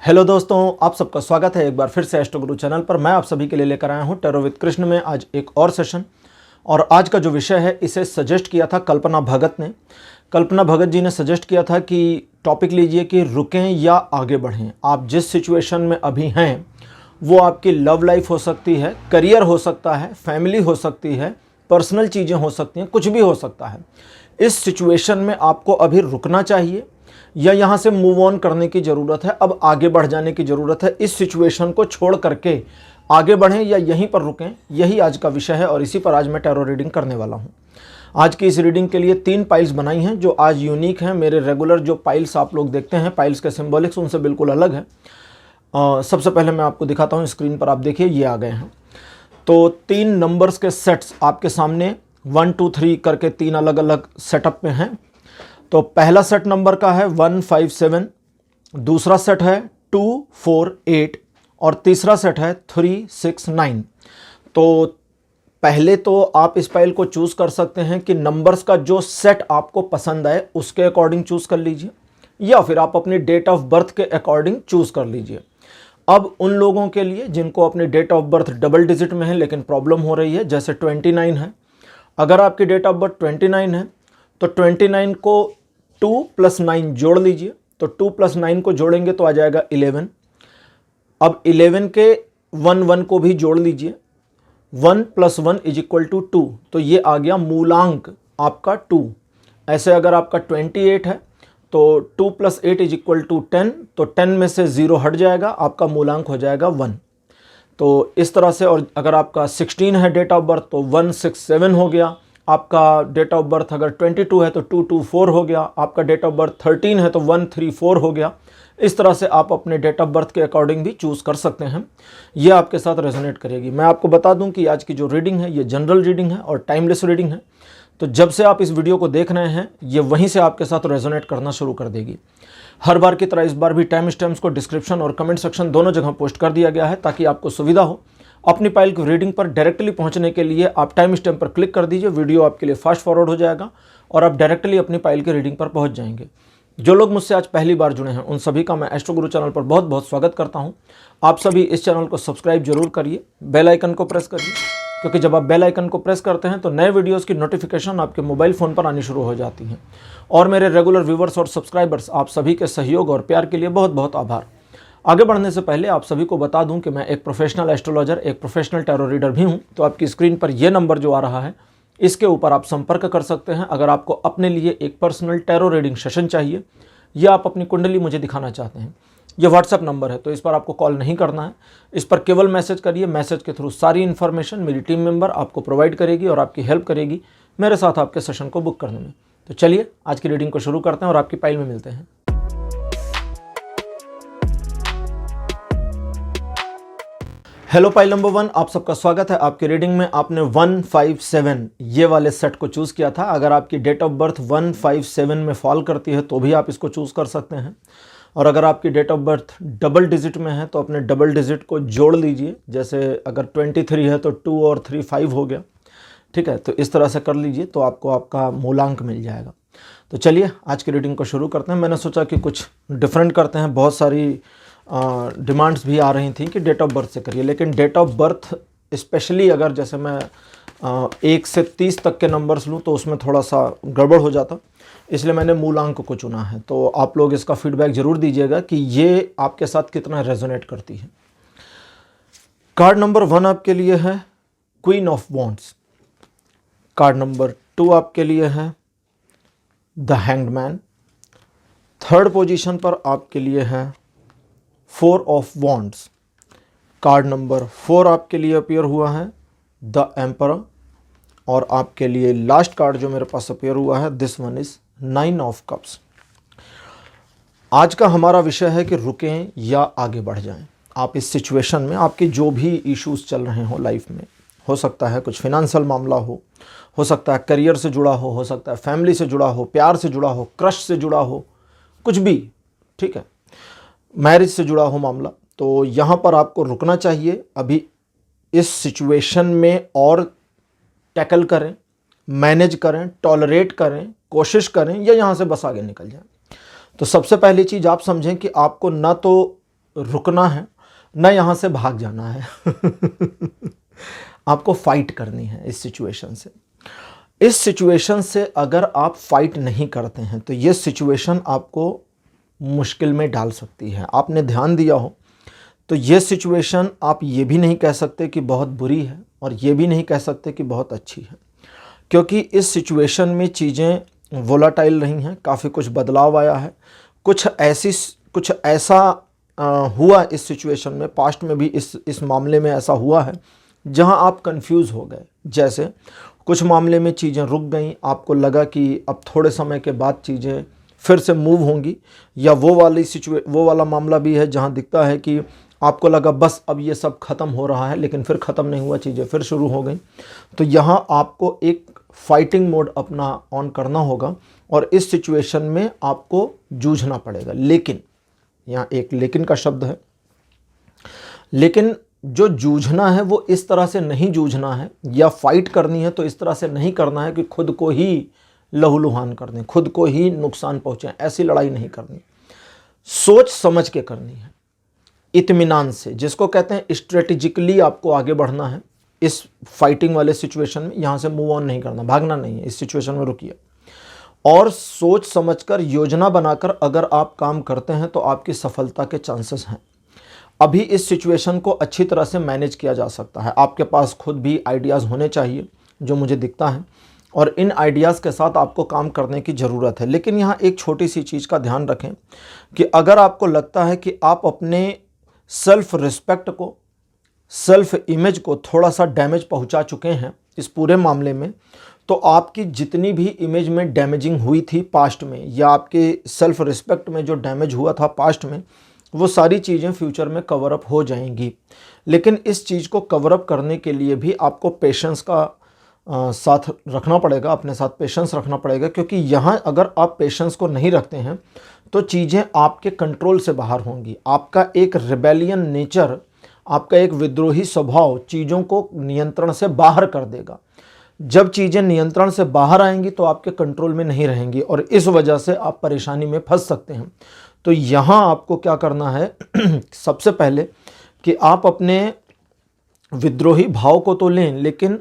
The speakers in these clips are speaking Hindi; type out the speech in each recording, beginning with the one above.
हेलो दोस्तों, आप सबका स्वागत है एक बार फिर से एस्ट्रो गुरु चैनल पर। मैं आप सभी के लिए लेकर आया हूं टैरो विद कृष्ण में आज एक और सेशन। और आज का जो विषय है इसे सजेस्ट किया था कल्पना भगत ने। कल्पना भगत जी ने सजेस्ट किया था कि टॉपिक लीजिए कि रुकें या आगे बढ़ें। आप जिस सिचुएशन में अभी हैं वो आपकी लव लाइफ हो सकती है, करियर हो सकता है, फैमिली हो सकती है, पर्सनल चीज़ें हो सकती हैं, कुछ भी हो सकता है। इस सिचुएशन में आपको अभी रुकना चाहिए या यहाँ से मूव ऑन करने की ज़रूरत है, अब आगे बढ़ जाने की ज़रूरत है। इस सिचुएशन को छोड़ करके आगे बढ़ें या यहीं पर रुकें, यही आज का विषय है और इसी पर आज मैं टैरो रीडिंग करने वाला हूँ। आज की इस रीडिंग के लिए 3 पाइल्स बनाई हैं जो आज यूनिक हैं। मेरे रेगुलर जो पाइल्स आप लोग देखते हैं, पाइल्स के सिम्बॉलिक्स उनसे बिल्कुल अलग है। सबसे पहले मैं आपको दिखाता हूँ, स्क्रीन पर आप देखिए ये आ गए हैं। तो 3 नंबर्स के सेट्स आपके सामने 1 2 3 करके 3 अलग अलग सेटअप में हैं। तो पहला सेट नंबर का है 157, दूसरा सेट है 248 और तीसरा सेट है 369। तो पहले तो आप इस पाइल को चूज़ कर सकते हैं कि नंबर्स का जो सेट आपको पसंद आए उसके अकॉर्डिंग चूज़ कर लीजिए, या फिर आप अपनी डेट ऑफ बर्थ के अकॉर्डिंग चूज़ कर लीजिए। अब उन लोगों के लिए जिनको अपनी date of birth double digit में है लेकिन प्रॉब्लम हो रही है, जैसे 29 है, अगर आपकी डेट ऑफ बर्थ 29 है तो 29 को 2 + 9 जोड़ लीजिए। तो 2 + 9 को जोड़ेंगे तो आ जाएगा 11। अब 11 के 1 1 को भी जोड़ लीजिए, 1 + 1 = 2। तो ये आ गया मूलांक आपका 2। ऐसे अगर आपका 28 है तो 2 + 8 = 10, तो 10 में से 0 हट जाएगा, आपका मूलांक हो जाएगा 1। तो इस तरह से। और अगर आपका 16 है डेट ऑफ बर्थ तो 167 हो गया। आपका डेट ऑफ बर्थ अगर 22 है तो 224 हो गया। आपका डेट ऑफ बर्थ 13 है तो 134 हो गया। इस तरह से आप अपने डेट ऑफ बर्थ के अकॉर्डिंग भी चूज़ कर सकते हैं। ये आपके साथ रेजोनेट करेगी। मैं आपको बता दूं कि आज की जो रीडिंग है ये जनरल रीडिंग है और टाइमलेस रीडिंग है। तो जब से आप इस वीडियो को देख रहे हैं ये वहीं से आपके साथ रेजोनेट करना शुरू कर देगी। हर बार की तरह इस बार भी टाइम स्टैम्प्स को डिस्क्रिप्शन और कमेंट सेक्शन दोनों जगह पोस्ट कर दिया गया है ताकि आपको सुविधा हो। अपनी पाइल की रीडिंग पर डायरेक्टली पहुंचने के लिए आप टाइम स्टैम्प पर क्लिक कर दीजिए, वीडियो आपके लिए फास्ट फॉरवर्ड हो जाएगा और आप डायरेक्टली अपनी पाइल की रीडिंग पर पहुंच जाएंगे। जो लोग मुझसे आज पहली बार जुड़े हैं उन सभी का मैं एस्ट्रो गुरु चैनल पर बहुत बहुत स्वागत करता हूं। आप सभी इस चैनल को सब्सक्राइब जरूर करिए, बेल आइकन को प्रेस करिए, क्योंकि जब आप बेल आइकन को प्रेस करते हैं तो नए वीडियोस की नोटिफिकेशन आपके मोबाइल फ़ोन पर आनी शुरू हो जाती हैं। और मेरे रेगुलर व्यूवर्स और सब्सक्राइबर्स, आप सभी के सहयोग और प्यार के लिए बहुत बहुत आभार। आगे बढ़ने से पहले आप सभी को बता दूं कि मैं एक प्रोफेशनल एस्ट्रोलॉजर, एक प्रोफेशनल टैरो रीडर भी हूं। तो आपकी स्क्रीन पर यह नंबर जो आ रहा है इसके ऊपर आप संपर्क कर सकते हैं अगर आपको अपने लिए एक पर्सनल टैरो रीडिंग सेशन चाहिए या आप अपनी कुंडली मुझे दिखाना चाहते हैं। ये व्हाट्सएप नंबर है तो इस पर आपको कॉल नहीं करना है, इस पर केवल मैसेज करिए। मैसेज के थ्रू सारी इन्फॉर्मेशन मेरी टीम मेंबर आपको प्रोवाइड करेगी और आपकी हेल्प करेगी मेरे साथ आपके सेशन को बुक करने में। तो चलिए आज की रीडिंग को शुरू करते हैं और आपकी पाइल में मिलते हैं। हेलो पाइल नंबर 1, आप सबका स्वागत है आपकी रीडिंग में। आपने 157 ये वाले सेट को चूज़ किया था। अगर आपकी डेट ऑफ बर्थ 157 में फॉल करती है तो भी आप इसको चूज़ कर सकते हैं। और अगर आपकी date of birth double digit में है तो अपने डबल डिजिट को जोड़ लीजिए। जैसे अगर 23 है तो 2 और 3 5 हो गया, ठीक है। तो इस तरह से कर लीजिए तो आपको आपका मूलांक मिल जाएगा। तो चलिए आज की रीडिंग को शुरू करते हैं। मैंने सोचा कि कुछ डिफरेंट करते हैं। बहुत सारी डिमांड्स भी आ रही थी कि डेट ऑफ बर्थ से करिए, लेकिन डेट ऑफ बर्थ स्पेशली अगर जैसे मैं 1 से 30 तक के नंबर्स लूँ तो उसमें थोड़ा सा गड़बड़ हो जाता, इसलिए मैंने मूलांक को चुना है। तो आप लोग इसका फीडबैक ज़रूर दीजिएगा कि ये आपके साथ कितना रेजोनेट करती है। कार्ड नंबर 1 आपके लिए है queen of wands. Card number 2 आपके लिए है the hanged man. Third position पर आपके लिए है 4 ऑफ वॉन्ड्स। कार्ड नंबर 4 आपके लिए अपीयर हुआ है द एम्परर। और आपके लिए लास्ट कार्ड जो मेरे पास अपीयर हुआ है this one is 9 of cups. आज का हमारा विषय है कि रुकें या आगे बढ़ जाएं। आप इस सिचुएशन में आपके जो भी इश्यूज चल रहे हो लाइफ में, हो सकता है कुछ फिनेंशियल मामला हो सकता है करियर से जुड़ा हो सकता है फैमिली से जुड़ा हो, प्यार से जुड़ा हो, क्रश से जुड़ा हो, कुछ भी, ठीक है, मैरिज से जुड़ा हो मामला। तो यहाँ पर आपको रुकना चाहिए अभी इस सिचुएशन में और टैकल करें, मैनेज करें, टॉलरेट करें, कोशिश करें या यहाँ से बस आगे निकल जाएं। तो सबसे पहली चीज़ आप समझें कि आपको ना तो रुकना है, न यहाँ से भाग जाना है। आपको फाइट करनी है इस सिचुएशन से। इस सिचुएशन से अगर आप फाइट नहीं करते हैं तो ये सिचुएशन आपको मुश्किल में डाल सकती है। आपने ध्यान दिया हो तो ये सिचुएशन आप ये भी नहीं कह सकते कि बहुत बुरी है और ये भी नहीं कह सकते कि बहुत अच्छी है, क्योंकि इस सिचुएशन में चीज़ें वोलाटाइल रही हैं, काफ़ी कुछ बदलाव आया है, कुछ ऐसा हुआ इस सिचुएशन में, पास्ट में भी इस मामले में ऐसा हुआ है जहां आप कंफ्यूज हो गए। जैसे कुछ मामले में चीज़ें रुक गई, आपको लगा कि अब थोड़े समय के बाद चीज़ें फिर से मूव होंगी, या वो वाला मामला भी है जहां दिखता है कि आपको लगा बस अब ये सब ख़त्म हो रहा है, लेकिन फिर ख़त्म नहीं हुआ, चीज़ें फिर शुरू हो गई। तो यहाँ आपको एक फाइटिंग मोड अपना ऑन करना होगा और इस सिचुएशन में आपको जूझना पड़ेगा। लेकिन यहाँ एक लेकिन का शब्द है, लेकिन जो जूझना है वो इस तरह से नहीं जूझना है, या फाइट करनी है तो इस तरह से नहीं करना है कि खुद को ही लहूलुहान कर दें, खुद को ही नुकसान पहुँचे। ऐसी लड़ाई नहीं करनी, सोच समझ के करनी है, इत्मीनान से, जिसको कहते हैं स्ट्रेटेजिकली आपको आगे बढ़ना है इस फाइटिंग वाले सिचुएशन में। यहाँ से मूव ऑन नहीं करना, भागना नहीं है, इस सिचुएशन में रुकिए और सोच समझकर योजना बनाकर अगर आप काम करते हैं तो आपकी सफलता के चांसेस हैं। अभी इस सिचुएशन को अच्छी तरह से मैनेज किया जा सकता है। आपके पास खुद भी आइडियाज़ होने चाहिए जो मुझे दिखता है, और इन आइडियाज़ के साथ आपको काम करने की ज़रूरत है। लेकिन यहाँ एक छोटी सी चीज़ का ध्यान रखें कि अगर आपको लगता है कि आप अपने सेल्फ रिस्पेक्ट को, सेल्फ इमेज को थोड़ा सा डैमेज पहुँचा चुके हैं इस पूरे मामले में, तो आपकी जितनी भी इमेज में डैमेजिंग हुई थी पास्ट में, या आपके सेल्फ रिस्पेक्ट में जो डैमेज हुआ था पास्ट में, वो सारी चीज़ें फ्यूचर में कवर अप हो जाएंगी। लेकिन इस चीज़ को कवर अप करने के लिए भी आपको पेशेंस का साथ रखना पड़ेगा, अपने साथ पेशेंस रखना पड़ेगा, क्योंकि यहाँ अगर आप पेशेंस को नहीं रखते हैं तो चीज़ें आपके कंट्रोल से बाहर होंगी। आपका एक रिबेलियन नेचर, आपका एक विद्रोही स्वभाव चीज़ों को नियंत्रण से बाहर कर देगा। जब चीज़ें नियंत्रण से बाहर आएंगी तो आपके कंट्रोल में नहीं रहेंगी और इस वजह से आप परेशानी में फंस सकते हैं। तो यहाँ आपको क्या करना है सबसे पहले कि आप अपने विद्रोही भाव को तो लें, लेकिन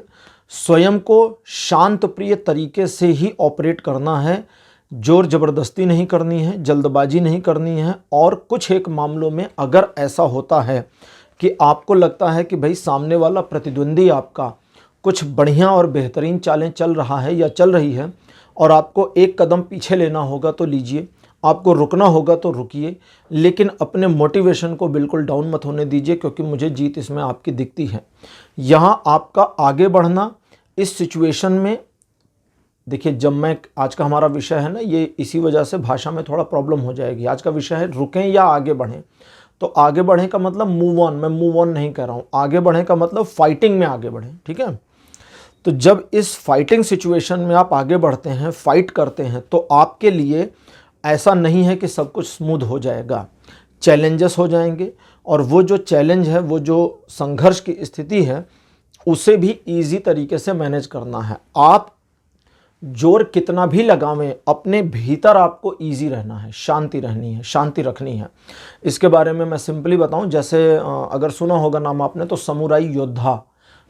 स्वयं को शांत प्रिय तरीके से ही ऑपरेट करना है। जोर ज़बरदस्ती नहीं करनी है, जल्दबाजी नहीं करनी है। और कुछ एक मामलों में अगर ऐसा होता है कि आपको लगता है कि भाई सामने वाला प्रतिद्वंदी आपका कुछ बढ़िया और बेहतरीन चालें चल रहा है या चल रही है और आपको एक कदम पीछे लेना होगा तो लीजिए, आपको रुकना होगा तो रुकिए, लेकिन अपने मोटिवेशन को बिल्कुल डाउन मत होने दीजिए, क्योंकि मुझे जीत इसमें आपकी दिखती है। यहाँ आपका आगे बढ़ना इस सिचुएशन में, देखिए जब मैं, आज का हमारा विषय है ना, ये इसी वजह से भाषा में थोड़ा प्रॉब्लम हो जाएगी। आज का विषय है रुकें या आगे बढ़ें। तो आगे बढ़ें का मतलब मूव ऑन, मैं मूव ऑन नहीं कह रहा हूँ। आगे बढ़ें का मतलब फाइटिंग में आगे बढ़ें, ठीक है। तो जब इस फाइटिंग सिचुएशन में आप आगे बढ़ते हैं, फाइट करते हैं, तो आपके लिए ऐसा नहीं है कि सब कुछ स्मूथ हो जाएगा, चैलेंजेस हो जाएंगे। और वो जो चैलेंज है, वो जो संघर्ष की स्थिति है, उसे भी इजी तरीके से मैनेज करना है। आप जोर कितना भी लगावें, अपने भीतर आपको इजी रहना है, शांति रहनी है, शांति रखनी है। इसके बारे में मैं सिंपली बताऊं, जैसे अगर सुना होगा नाम आपने, तो समुराई योद्धा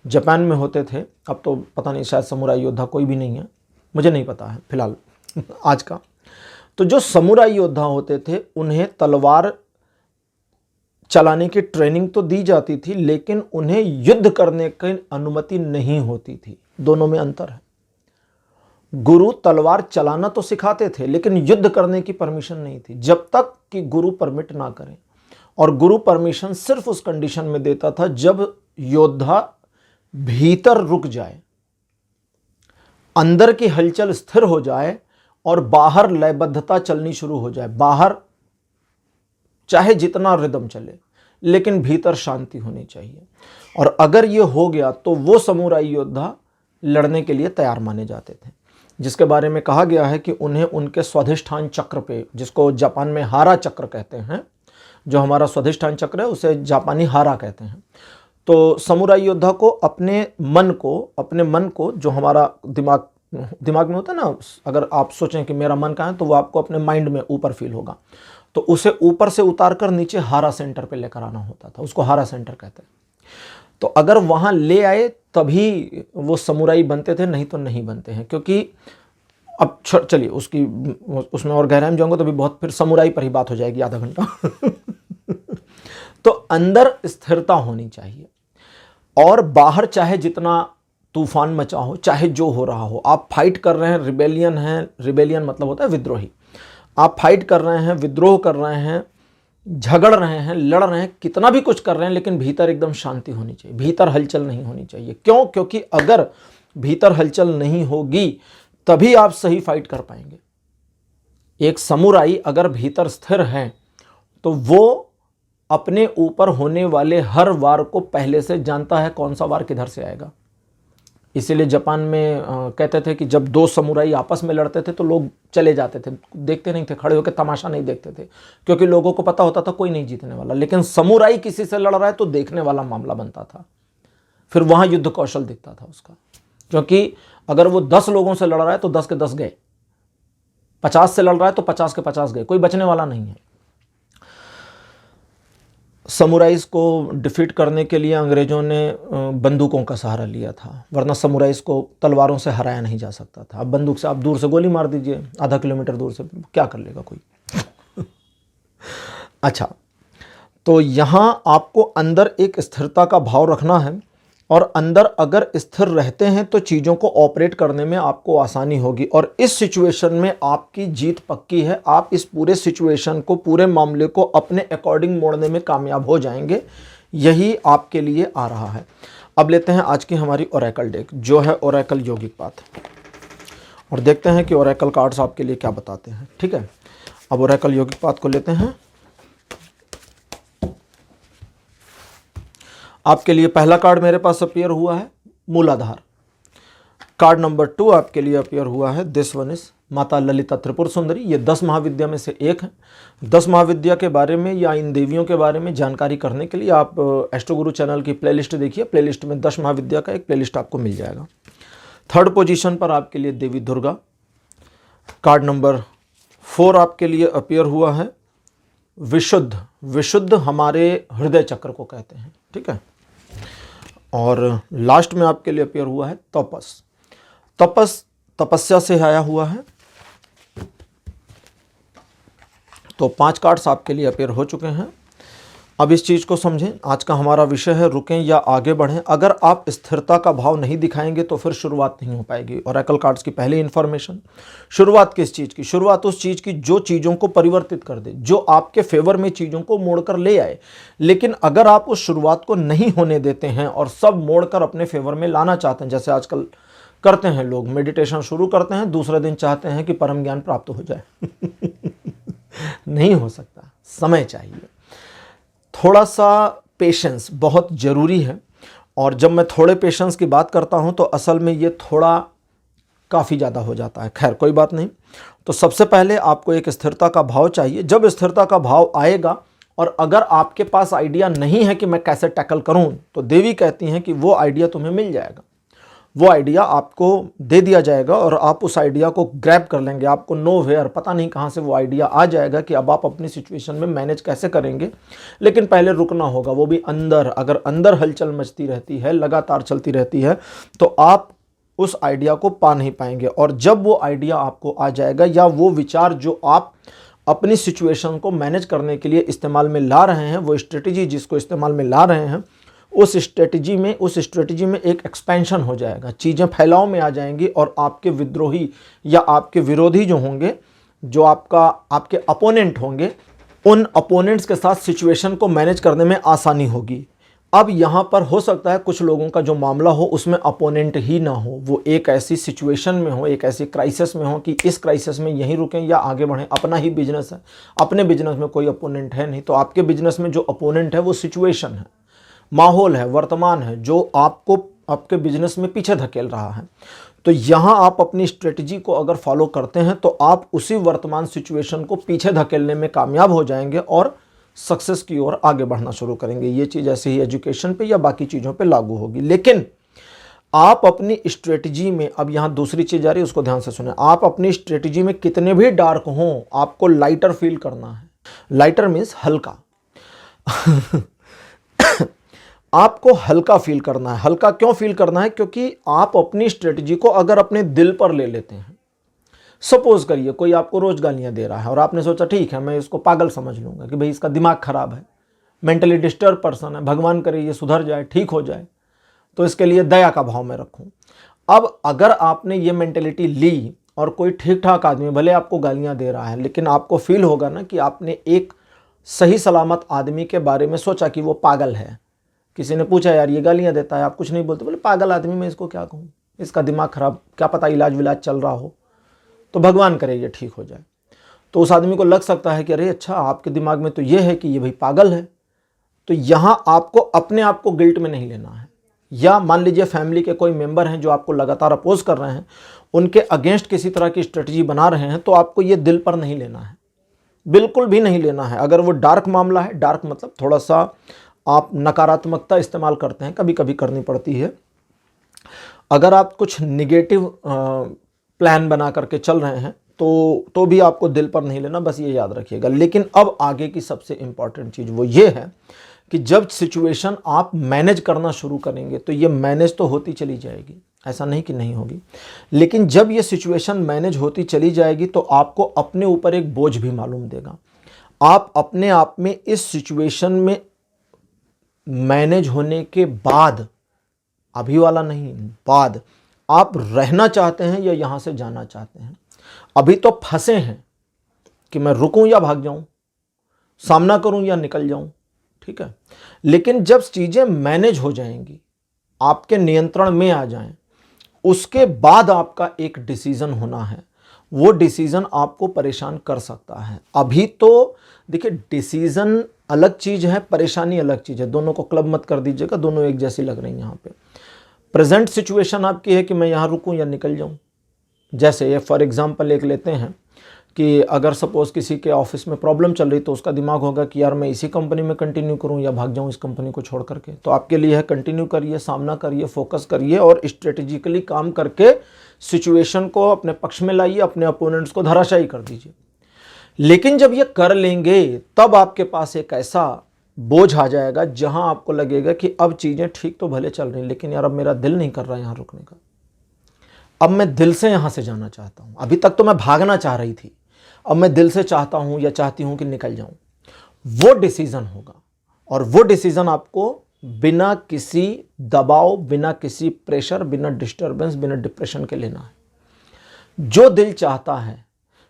जापान में होते थे। अब तो पता नहीं, शायद समुराई योद्धा कोई भी नहीं है, मुझे नहीं पता है फिलहाल आज का। तो जो समुराई योद्धा होते थे, उन्हें तलवार चलाने की ट्रेनिंग तो दी जाती थी, लेकिन उन्हें युद्ध करने की अनुमति नहीं होती थी। दोनों में अंतर है। गुरु तलवार चलाना तो सिखाते थे, लेकिन युद्ध करने की परमिशन नहीं थी, जब तक कि गुरु परमिट ना करें। और गुरु परमिशन सिर्फ उस कंडीशन में देता था जब योद्धा भीतर रुक जाए, अंदर की हलचल स्थिर हो जाए और बाहर लयबद्धता चलनी शुरू हो जाए। बाहर चाहे जितना रिदम चले, लेकिन भीतर शांति होनी चाहिए। और अगर ये हो गया तो वो समुराई योद्धा लड़ने के लिए तैयार माने जाते थे, जिसके बारे में कहा गया है कि उन्हें उनके स्वाधिष्ठान चक्र पे, जिसको जापान में हारा चक्र कहते हैं, जो हमारा स्वाधिष्ठान चक्र है उसे जापानी हारा कहते हैं। तो समुराई योद्धा को अपने मन को, जो हमारा दिमाग दिमाग में होता है ना, अगर आप सोचें कि मेरा मन कहाँ है तो वो आपको अपने माइंड में ऊपर फील होगा, तो उसे ऊपर से उतार कर नीचे हारा सेंटर पे लेकर आना होता था, उसको हारा सेंटर कहते हैं। तो अगर वहाँ ले आए तभी वो समुराई बनते थे, नहीं तो नहीं बनते हैं। क्योंकि अब चलिए उसमें और गहराई में जाऊंगा तो भी बहुत फिर समुराई पर ही बात हो जाएगी आधा घंटा। तो अंदर स्थिरता होनी चाहिए, और बाहर चाहे जितना तूफान मचा हो, चाहे जो हो रहा हो, आप फाइट कर रहे हैं, रिबेलियन है, रिबेलियन मतलब होता है विद्रोही, आप फाइट कर रहे हैं, विद्रोह कर रहे हैं, झगड़ रहे हैं, लड़ रहे हैं, कितना भी कुछ कर रहे हैं, लेकिन भीतर एकदम शांति होनी चाहिए, भीतर हलचल नहीं होनी चाहिए। क्यों? क्योंकि अगर भीतर हलचल नहीं होगी तभी आप सही फाइट कर पाएंगे। एक समुराई अगर भीतर स्थिर है तो वो अपने ऊपर होने वाले हर वार को पहले से जानता है, कौन सा वार किधर से आएगा। इसीलिए जापान में कहते थे कि जब दो समुराई आपस में लड़ते थे तो लोग चले जाते थे, देखते नहीं थे, खड़े होकर तमाशा नहीं देखते थे, क्योंकि लोगों को पता होता था कोई नहीं जीतने वाला। लेकिन समुराई किसी से लड़ रहा है तो देखने वाला मामला बनता था, फिर वहाँ युद्ध कौशल दिखता था उसका। क्योंकि अगर वो 10 लोगों से लड़ रहा है तो 10 के 10 गए, 50 से लड़ रहा है तो 50 के 50 गए, कोई बचने वाला नहीं है। समुराइज को डिफीट करने के लिए अंग्रेज़ों ने बंदूकों का सहारा लिया था, वरना समुराइज को तलवारों से हराया नहीं जा सकता था। अब बंदूक से आप दूर से गोली मार दीजिए, आधा किलोमीटर दूर से, क्या कर लेगा कोई। अच्छा, तो यहाँ आपको अंदर एक स्थिरता का भाव रखना है, और अंदर अगर स्थिर रहते हैं तो चीज़ों को ऑपरेट करने में आपको आसानी होगी, और इस सिचुएशन में आपकी जीत पक्की है। आप इस पूरे सिचुएशन को, पूरे मामले को अपने अकॉर्डिंग मोड़ने में कामयाब हो जाएंगे, यही आपके लिए आ रहा है। अब लेते हैं आज की हमारी ओरेकल डेक, जो है ओरेकल यौगिक पाथ, और देखते हैं कि ओरेकल कार्ड्स आपके लिए क्या बताते हैं। ठीक है, अब ओरेकल यौगिक पाथ को लेते हैं। आपके लिए पहला कार्ड मेरे पास अपीयर हुआ है मूलाधार। कार्ड नंबर 2 आपके लिए अपीयर हुआ है दिस वन इज माता ललिता त्रिपुर सुंदरी। ये 10 महाविद्या में से एक है। 10 महाविद्या के बारे में या इन देवियों के बारे में जानकारी करने के लिए आप एस्ट्रो गुरु चैनल की प्लेलिस्ट देखिए, प्लेलिस्ट में 10 महाविद्या का एक प्लेलिस्ट आपको मिल जाएगा। थर्ड पोजीशन पर आपके लिए देवी दुर्गा। कार्ड नंबर 4 आपके लिए अपीयर हुआ है विशुद्ध। विशुद्ध हमारे हृदय चक्र को कहते हैं, ठीक है। और लास्ट में आपके लिए अपीयर हुआ है तपस। तपस तपस्या से आया हुआ है। तो 5 कार्ड्स आपके लिए अपीयर हो चुके हैं। अब इस चीज़ को समझें, आज का हमारा विषय है रुकें या आगे बढ़ें। अगर आप स्थिरता का भाव नहीं दिखाएंगे तो फिर शुरुआत नहीं हो पाएगी। ओरेकल कार्ड्स की पहली इन्फॉर्मेशन, शुरुआत किस चीज़ की? शुरुआत उस चीज़ की जो चीज़ों को परिवर्तित कर दे, जो आपके फेवर में चीज़ों को मोड़कर ले आए। लेकिन अगर आप उस शुरुआत को नहीं होने देते हैं और सब मोड़कर अपने फेवर में लाना चाहते हैं, जैसे आजकल करते हैं लोग, मेडिटेशन शुरू करते हैं, दूसरे दिन चाहते हैं कि परम ज्ञान प्राप्त हो जाए। नहीं हो सकता, समय चाहिए। थोड़ा सा पेशेंस बहुत ज़रूरी है। और जब मैं थोड़े पेशेंस की बात करता हूं तो असल में ये थोड़ा काफ़ी ज़्यादा हो जाता है। खैर कोई बात नहीं। तो सबसे पहले आपको एक स्थिरता का भाव चाहिए। जब स्थिरता का भाव आएगा और अगर आपके पास आइडिया नहीं है कि मैं कैसे टैकल करूं, तो देवी कहती हैं कि वो आइडिया तुम्हें मिल जाएगा, वो आइडिया आपको दे दिया जाएगा और आप उस आइडिया को ग्रैब कर लेंगे। आपको नोवेयर, पता नहीं कहाँ से वो आइडिया आ जाएगा कि अब आप अपनी सिचुएशन में मैनेज कैसे करेंगे। लेकिन पहले रुकना होगा, वो भी अंदर। अगर अंदर हलचल मचती रहती है, लगातार चलती रहती है, तो आप उस आइडिया को पा नहीं पाएंगे। और जब वो आइडिया आपको आ जाएगा या वो विचार जो आप अपनी सिचुएशन को मैनेज करने के लिए इस्तेमाल में ला रहे हैं, वो स्ट्रेटजी जिसको इस्तेमाल में ला रहे हैं, उस स्ट्रेटजी में एक एक्सपेंशन हो जाएगा, चीज़ें फैलाव में आ जाएंगी और आपके विद्रोही या आपके विरोधी जो होंगे, जो आपके अपोनेंट होंगे, उन अपोनेंट्स के साथ सिचुएशन को मैनेज करने में आसानी होगी। अब यहाँ पर हो सकता है कुछ लोगों का जो मामला हो उसमें अपोनेंट ही ना हो, वो एक ऐसी सिचुएशन में हो, एक ऐसी क्राइसिस में हो कि इस क्राइसिस में यहीं रुकें या आगे बढ़ें। अपना ही बिजनेस है, अपने बिजनेस में कोई अपोनेंट है नहीं, तो आपके बिजनेस में जो अपोनेंट है वो सिचुएशन है, माहौल है, वर्तमान है, जो आपको आपके बिजनेस में पीछे धकेल रहा है। तो यहाँ आप अपनी स्ट्रेटजी को अगर फॉलो करते हैं तो आप उसी वर्तमान सिचुएशन को पीछे धकेलने में कामयाब हो जाएंगे और सक्सेस की ओर आगे बढ़ना शुरू करेंगे। ये चीज़ ऐसे ही एजुकेशन पे या बाकी चीज़ों पे लागू होगी। लेकिन आप अपनी स्ट्रेटजी में, अब यहां दूसरी चीज आ रही है, उसको ध्यान से सुने। आप अपनी स्ट्रेटजी में कितने भी डार्क हों, आपको लाइटर फील करना है। लाइटर मीन्स हल्का। आपको हल्का फील करना है। हल्का क्यों फील करना है? क्योंकि आप अपनी स्ट्रेटजी को अगर अपने दिल पर ले लेते हैं, सपोज करिए कोई आपको रोज गालियां दे रहा है और आपने सोचा ठीक है मैं इसको पागल समझ लूंगा कि भाई इसका दिमाग खराब है, मेंटली डिस्टर्ब पर्सन है, भगवान करे ये सुधर जाए, ठीक हो जाए, तो इसके लिए दया का भाव में रखूं। अब अगर आपने ये मेंटेलिटी ली और कोई ठीक ठाक आदमी भले आपको गालियां दे रहा है, लेकिन आपको फील होगा ना कि आपने एक सही सलामत आदमी के बारे में सोचा कि वो पागल है। किसी ने पूछा यार ये गालियां देता है, आप कुछ नहीं बोलते, बोले पागल आदमी, मैं इसको क्या कहूँ, इसका दिमाग खराब, क्या पता इलाज विलाज चल रहा हो, तो भगवान करे ये ठीक हो जाए। तो उस आदमी को लग सकता है कि अरे अच्छा आपके दिमाग में तो ये है कि ये भाई पागल है। तो यहां आपको अपने आप को गिल्ट में नहीं लेना है। या मान लीजिए फैमिली के कोई मेंबर हैं जो आपको लगातार अपोज कर रहे हैं, उनके अगेंस्ट किसी तरह की स्ट्रेटजी बना रहे हैं, तो आपको ये दिल पर नहीं लेना है, बिल्कुल भी नहीं लेना है। अगर वो डार्क मामला है, डार्क मतलब थोड़ा सा आप नकारात्मकता इस्तेमाल करते हैं, कभी कभी करनी पड़ती है। अगर आप कुछ निगेटिव प्लान बना करके चल रहे हैं तो भी आपको दिल पर नहीं लेना, बस ये याद रखिएगा। लेकिन अब आगे की सबसे इंपॉर्टेंट चीज़ वो ये है कि जब सिचुएशन आप मैनेज करना शुरू करेंगे तो ये मैनेज तो होती चली जाएगी, ऐसा नहीं कि नहीं होगी, लेकिन जब ये सिचुएशन मैनेज होती चली जाएगी तो आपको अपने ऊपर एक बोझ भी मालूम देगा। आप अपने आप में इस सिचुएशन में मैनेज होने के बाद, अभी वाला नहीं, बाद, आप रहना चाहते हैं या यहां से जाना चाहते हैं। अभी तो फंसे हैं कि मैं रुकूं या भाग जाऊं, सामना करूं या निकल जाऊं, ठीक है। लेकिन जब चीजें मैनेज हो जाएंगी, आपके नियंत्रण में आ जाएं, उसके बाद आपका एक डिसीजन होना है। वो डिसीजन आपको परेशान कर सकता है। अभी तो देखिए डिसीजन अलग चीज है, परेशानी अलग चीज है, दोनों को क्लब मत कर दीजिएगा, दोनों एक जैसी लग रही हैं यहां पे। प्रेजेंट सिचुएशन आपकी है कि मैं यहां रुकूं या निकल जाऊं। जैसे ये फॉर एग्जांपल एक लेते हैं कि अगर सपोज किसी के ऑफिस में प्रॉब्लम चल रही तो उसका दिमाग होगा कि यार मैं इसी कंपनी में कंटिन्यू करूं या भाग जाऊं इस कंपनी को छोड़ करके। तो आपके लिए है कंटिन्यू करिए, सामना करिए, फोकस करिए और स्ट्रेटेजिकली काम करके सिचुएशन को अपने पक्ष में लाइए, अपने अपोनेंट्स को धराशायी कर दीजिए। लेकिन जब ये कर लेंगे तब आपके पास एक ऐसा बोझ आ जाएगा जहां आपको लगेगा कि अब चीजें ठीक तो भले चल रही, लेकिन यार अब मेरा दिल नहीं कर रहा यहां रुकने का, अब मैं दिल से यहां से जाना चाहता हूं। अभी तक तो मैं भागना चाह रही थी, अब मैं दिल से चाहता हूं या चाहती हूं कि निकल जाऊं। वो डिसीजन होगा और वो डिसीजन आपको बिना किसी दबाव, बिना किसी प्रेशर, बिना डिस्टरबेंस, बिना डिप्रेशन के लेना है। जो दिल चाहता है,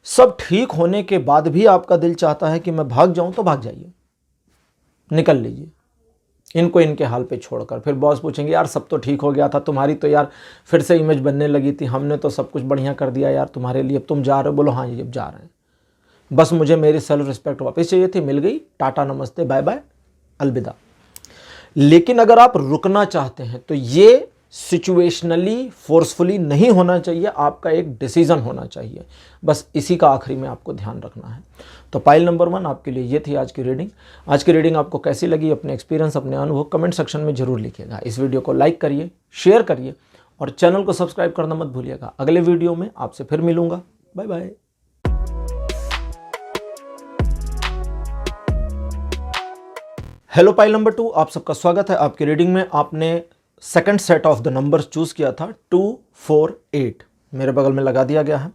सब ठीक होने के बाद भी आपका दिल चाहता है कि मैं भाग जाऊं, तो भाग जाइए, निकल लीजिए इनको इनके हाल पे छोड़कर। फिर बॉस पूछेंगे यार सब तो ठीक हो गया था, तुम्हारी तो यार फिर से इमेज बनने लगी थी, हमने तो सब कुछ बढ़िया कर दिया यार तुम्हारे लिए, अब तुम जा रहे हो। बोलो हाँ ये अब जा रहे हैं, बस मुझे मेरी सेल्फ रिस्पेक्ट वापस चाहिए थी, मिल गई, टाटा नमस्ते बाय बाय अलविदा। लेकिन अगर आप रुकना चाहते हैं तो ये सिचुएशनली फोर्सफुली नहीं होना चाहिए, आपका एक डिसीजन होना चाहिए। बस इसी का आखिरी में आपको ध्यान रखना है। तो पाइल नंबर 1 आपके लिए ये थी आज की रीडिंग। आज की रीडिंग आपको कैसी लगी, अपने एक्सपीरियंस, अपने अनुभव कमेंट सेक्शन में जरूर लिखिएगा। इस वीडियो को लाइक करिए, शेयर करिए और चैनल को सब्सक्राइब करना मत भूलिएगा। अगले वीडियो में आपसे फिर मिलूंगा। Bye bye. Hello pile number 2, आप सबका स्वागत है। आपकी रीडिंग में आपने second set of the numbers choose किया था 2, 4, 8, मेरे बगल में लगा दिया गया है।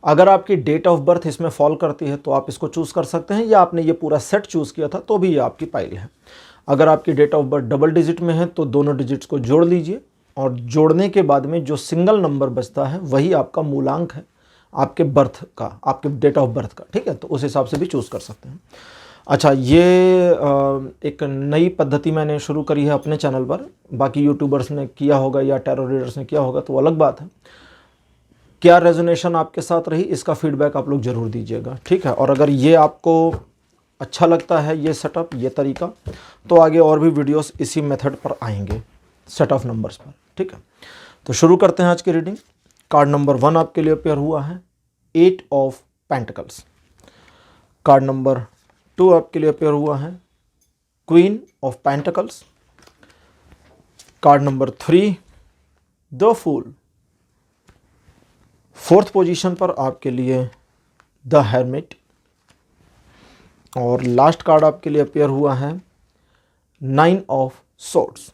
अगर आपकी डेट ऑफ बर्थ इसमें फॉल करती है तो आप इसको चूज कर सकते हैं, या आपने ये पूरा सेट चूज किया था तो भी ये आपकी पाइल है। अगर आपकी date of birth double digit में है तो दोनों डिजिट्स को जोड़ लीजिए और जोड़ने के बाद में जो सिंगल नंबर बचता है वही आपका मूलांक है आपके बर्थ का, आपके डेट ऑफ बर्थ का, ठीक है। तो उस हिसाब से भी चूज कर सकते हैं। अच्छा, ये एक नई पद्धति मैंने शुरू करी है अपने चैनल पर, बाकी यूट्यूबर्स ने किया होगा या टैरो रीडर्स ने किया होगा तो अलग बात है। क्या रेजोनेशन आपके साथ रही, इसका फीडबैक आप लोग जरूर दीजिएगा, ठीक है। और अगर ये आपको अच्छा लगता है ये सेटअप, ये तरीका, तो आगे और भी वीडियोस इसी मेथड पर आएंगे, सेट ऑफ नंबर्स पर, ठीक है। तो शुरू करते हैं आज की रीडिंग। कार्ड नंबर 1 आपके लिए अपेयर हुआ है 8 ऑफ पेंटिकल्स। कार्ड नंबर 2 आपके लिए अपेयर हुआ है queen of pentacles. Card number 3 the fool. Fourth position पर आपके लिए द हेरमिट। और लास्ट कार्ड आपके लिए अपेयर हुआ है 9 ऑफ सोर्ड्स।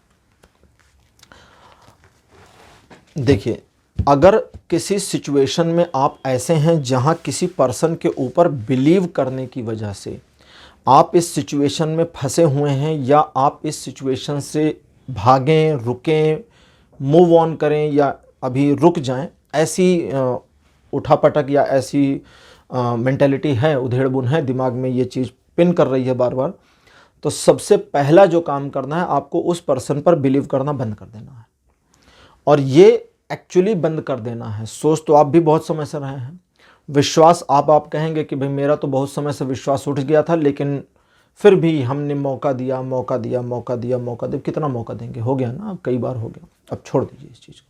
देखिए, अगर किसी सिचुएशन में आप ऐसे हैं जहां किसी पर्सन के ऊपर बिलीव करने की वजह से आप इस सिचुएशन में फंसे हुए हैं, या आप इस सिचुएशन से भागें, रुकें, मूव ऑन करें, या अभी रुक जाएं, ऐसी उठापटक या ऐसी मेंटेलिटी है, उधेड़-बुन है, दिमाग में ये चीज़ पिन कर रही है बार बार, तो सबसे पहला जो काम करना है, आपको उस पर्सन पर बिलीव करना बंद कर देना है। और ये एक्चुअली बंद कर देना है। सोच तो आप भी बहुत समय से रहे हैं, विश्वास आप कहेंगे कि भाई मेरा तो बहुत समय से विश्वास उठ गया था, लेकिन फिर भी हमने मौका दिया। कितना मौका देंगे, हो गया ना, अब कई बार हो गया, अब छोड़ दीजिए इस चीज़ को।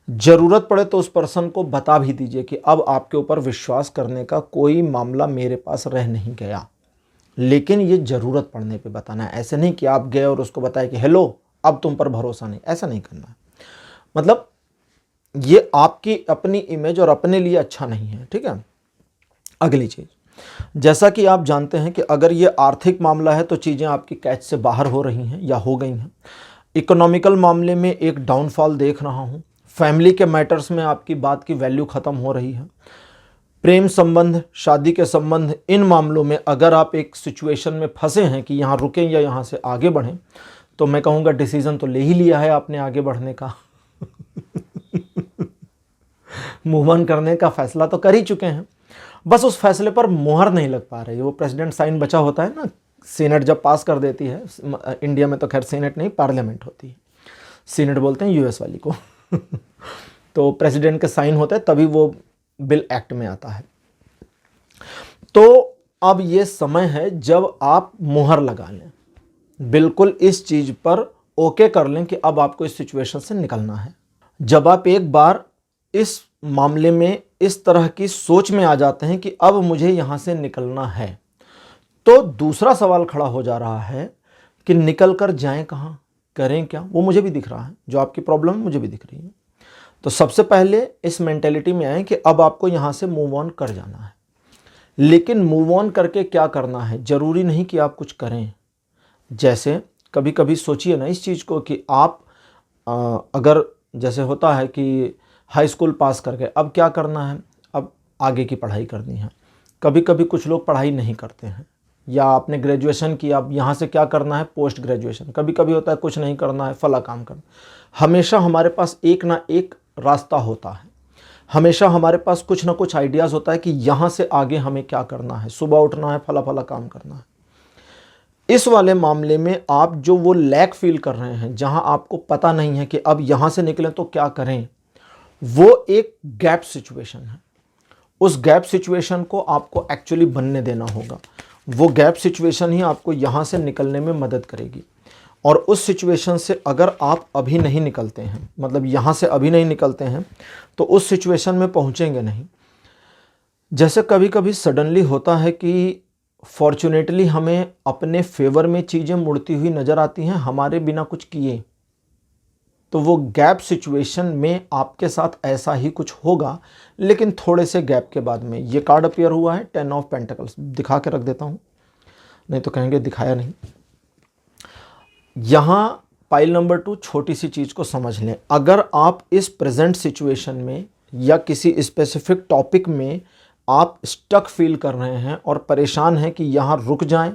ज़रूरत पड़े तो उस पर्सन को बता भी दीजिए कि अब आपके ऊपर विश्वास करने का कोई मामला मेरे पास रह नहीं गया, लेकिन ये ज़रूरत पड़ने पे बताना है। ऐसे नहीं कि आप गए और उसको बताया कि हेलो अब तुम पर भरोसा नहीं, ऐसा नहीं करना है। मतलब ये आपकी अपनी इमेज और अपने लिए अच्छा नहीं है, ठीक है। अगली चीज़, जैसा कि आप जानते हैं कि अगर ये आर्थिक मामला है तो चीज़ें आपकी कैच से बाहर हो रही हैं या हो गई हैं। इकोनॉमिकल मामले में एक डाउनफॉल देख रहा हूँ। फैमिली के मैटर्स में आपकी बात की वैल्यू ख़त्म हो रही है। प्रेम संबंध, शादी के संबंध, इन मामलों में अगर आप एक सिचुएशन में फंसे हैं कि यहाँ रुकें या यहाँ से आगे बढ़ें, तो मैं कहूँगा डिसीज़न तो ले ही लिया है आपने आगे बढ़ने का। मूव ऑन करने का फैसला तो कर ही चुके हैं, बस उस फैसले पर मोहर नहीं लग पा रही। वो प्रेसिडेंट साइन बचा होता है ना, सीनेट जब पास कर देती है, इंडिया में तो खैर सीनेट नहीं, पार्लियामेंट होती है, सीनेट बोलते हैं यूएस वाली को। तो प्रेसिडेंट के साइन होते हैं तभी वो बिल एक्ट में आता है। तो अब ये समय है जब आप मुहर लगा लें, बिल्कुल इस चीज़ पर ओके कर लें कि अब आपको इस सिचुएशन से निकलना है। जब आप एक बार इस मामले में इस तरह की सोच में आ जाते हैं कि अब मुझे यहाँ से निकलना है, तो दूसरा सवाल खड़ा हो जा रहा है कि निकल कर जाएं कहाँ, करें क्या। वो मुझे भी दिख रहा है, जो आपकी प्रॉब्लम मुझे भी दिख रही है। तो सबसे पहले इस मेंटेलिटी में आए कि अब आपको यहाँ से मूव ऑन कर जाना है। लेकिन मूव ऑन करके क्या करना है, ज़रूरी नहीं कि आप कुछ करें। जैसे कभी कभी सोचिए ना इस चीज़ को कि आप अगर जैसे होता है कि हाई स्कूल पास कर गए, अब क्या करना है, अब आगे की पढ़ाई करनी है। कभी कभी कुछ लोग पढ़ाई नहीं करते हैं, या आपने ग्रेजुएशन किया, अब यहाँ से क्या करना है, पोस्ट ग्रेजुएशन। कभी कभी होता है कुछ नहीं करना है, फला काम करना। हमेशा हमारे पास एक ना एक रास्ता होता है, हमेशा हमारे पास कुछ ना कुछ आइडियाज़ होता है कि यहाँ से आगे हमें क्या करना है, सुबह उठना है, फला फला काम करना है। इस वाले मामले में आप जो वो लैक फील कर रहे हैं, जहाँ आपको पता नहीं है कि अब यहाँ से निकलें तो क्या करें, वो एक गैप सिचुएशन है। उस गैप सिचुएशन को आपको एक्चुअली बनने देना होगा। वो गैप सिचुएशन ही आपको यहाँ से निकलने में मदद करेगी। और उस सिचुएशन से अगर आप अभी नहीं निकलते हैं, मतलब यहाँ से अभी नहीं निकलते हैं, तो उस सिचुएशन में पहुँचेंगे नहीं। जैसे कभी कभी सडनली होता है कि फॉर्चुनेटली हमें अपने फेवर में चीज़ें मुड़ती हुई नज़र आती हैं हमारे बिना कुछ किए, तो वो गैप सिचुएशन में आपके साथ ऐसा ही कुछ होगा, लेकिन थोड़े से गैप के बाद में। ये कार्ड अपीयर हुआ है 10 ऑफ पेंटिकल्स, दिखा के रख देता हूँ, नहीं तो कहेंगे दिखाया नहीं। यहाँ पाइल नंबर 2 छोटी सी चीज़ को समझ लें। अगर आप इस प्रेजेंट सिचुएशन में या किसी स्पेसिफिक टॉपिक में आप स्टक फील कर रहे हैं और परेशान हैं कि यहाँ रुक जाएं,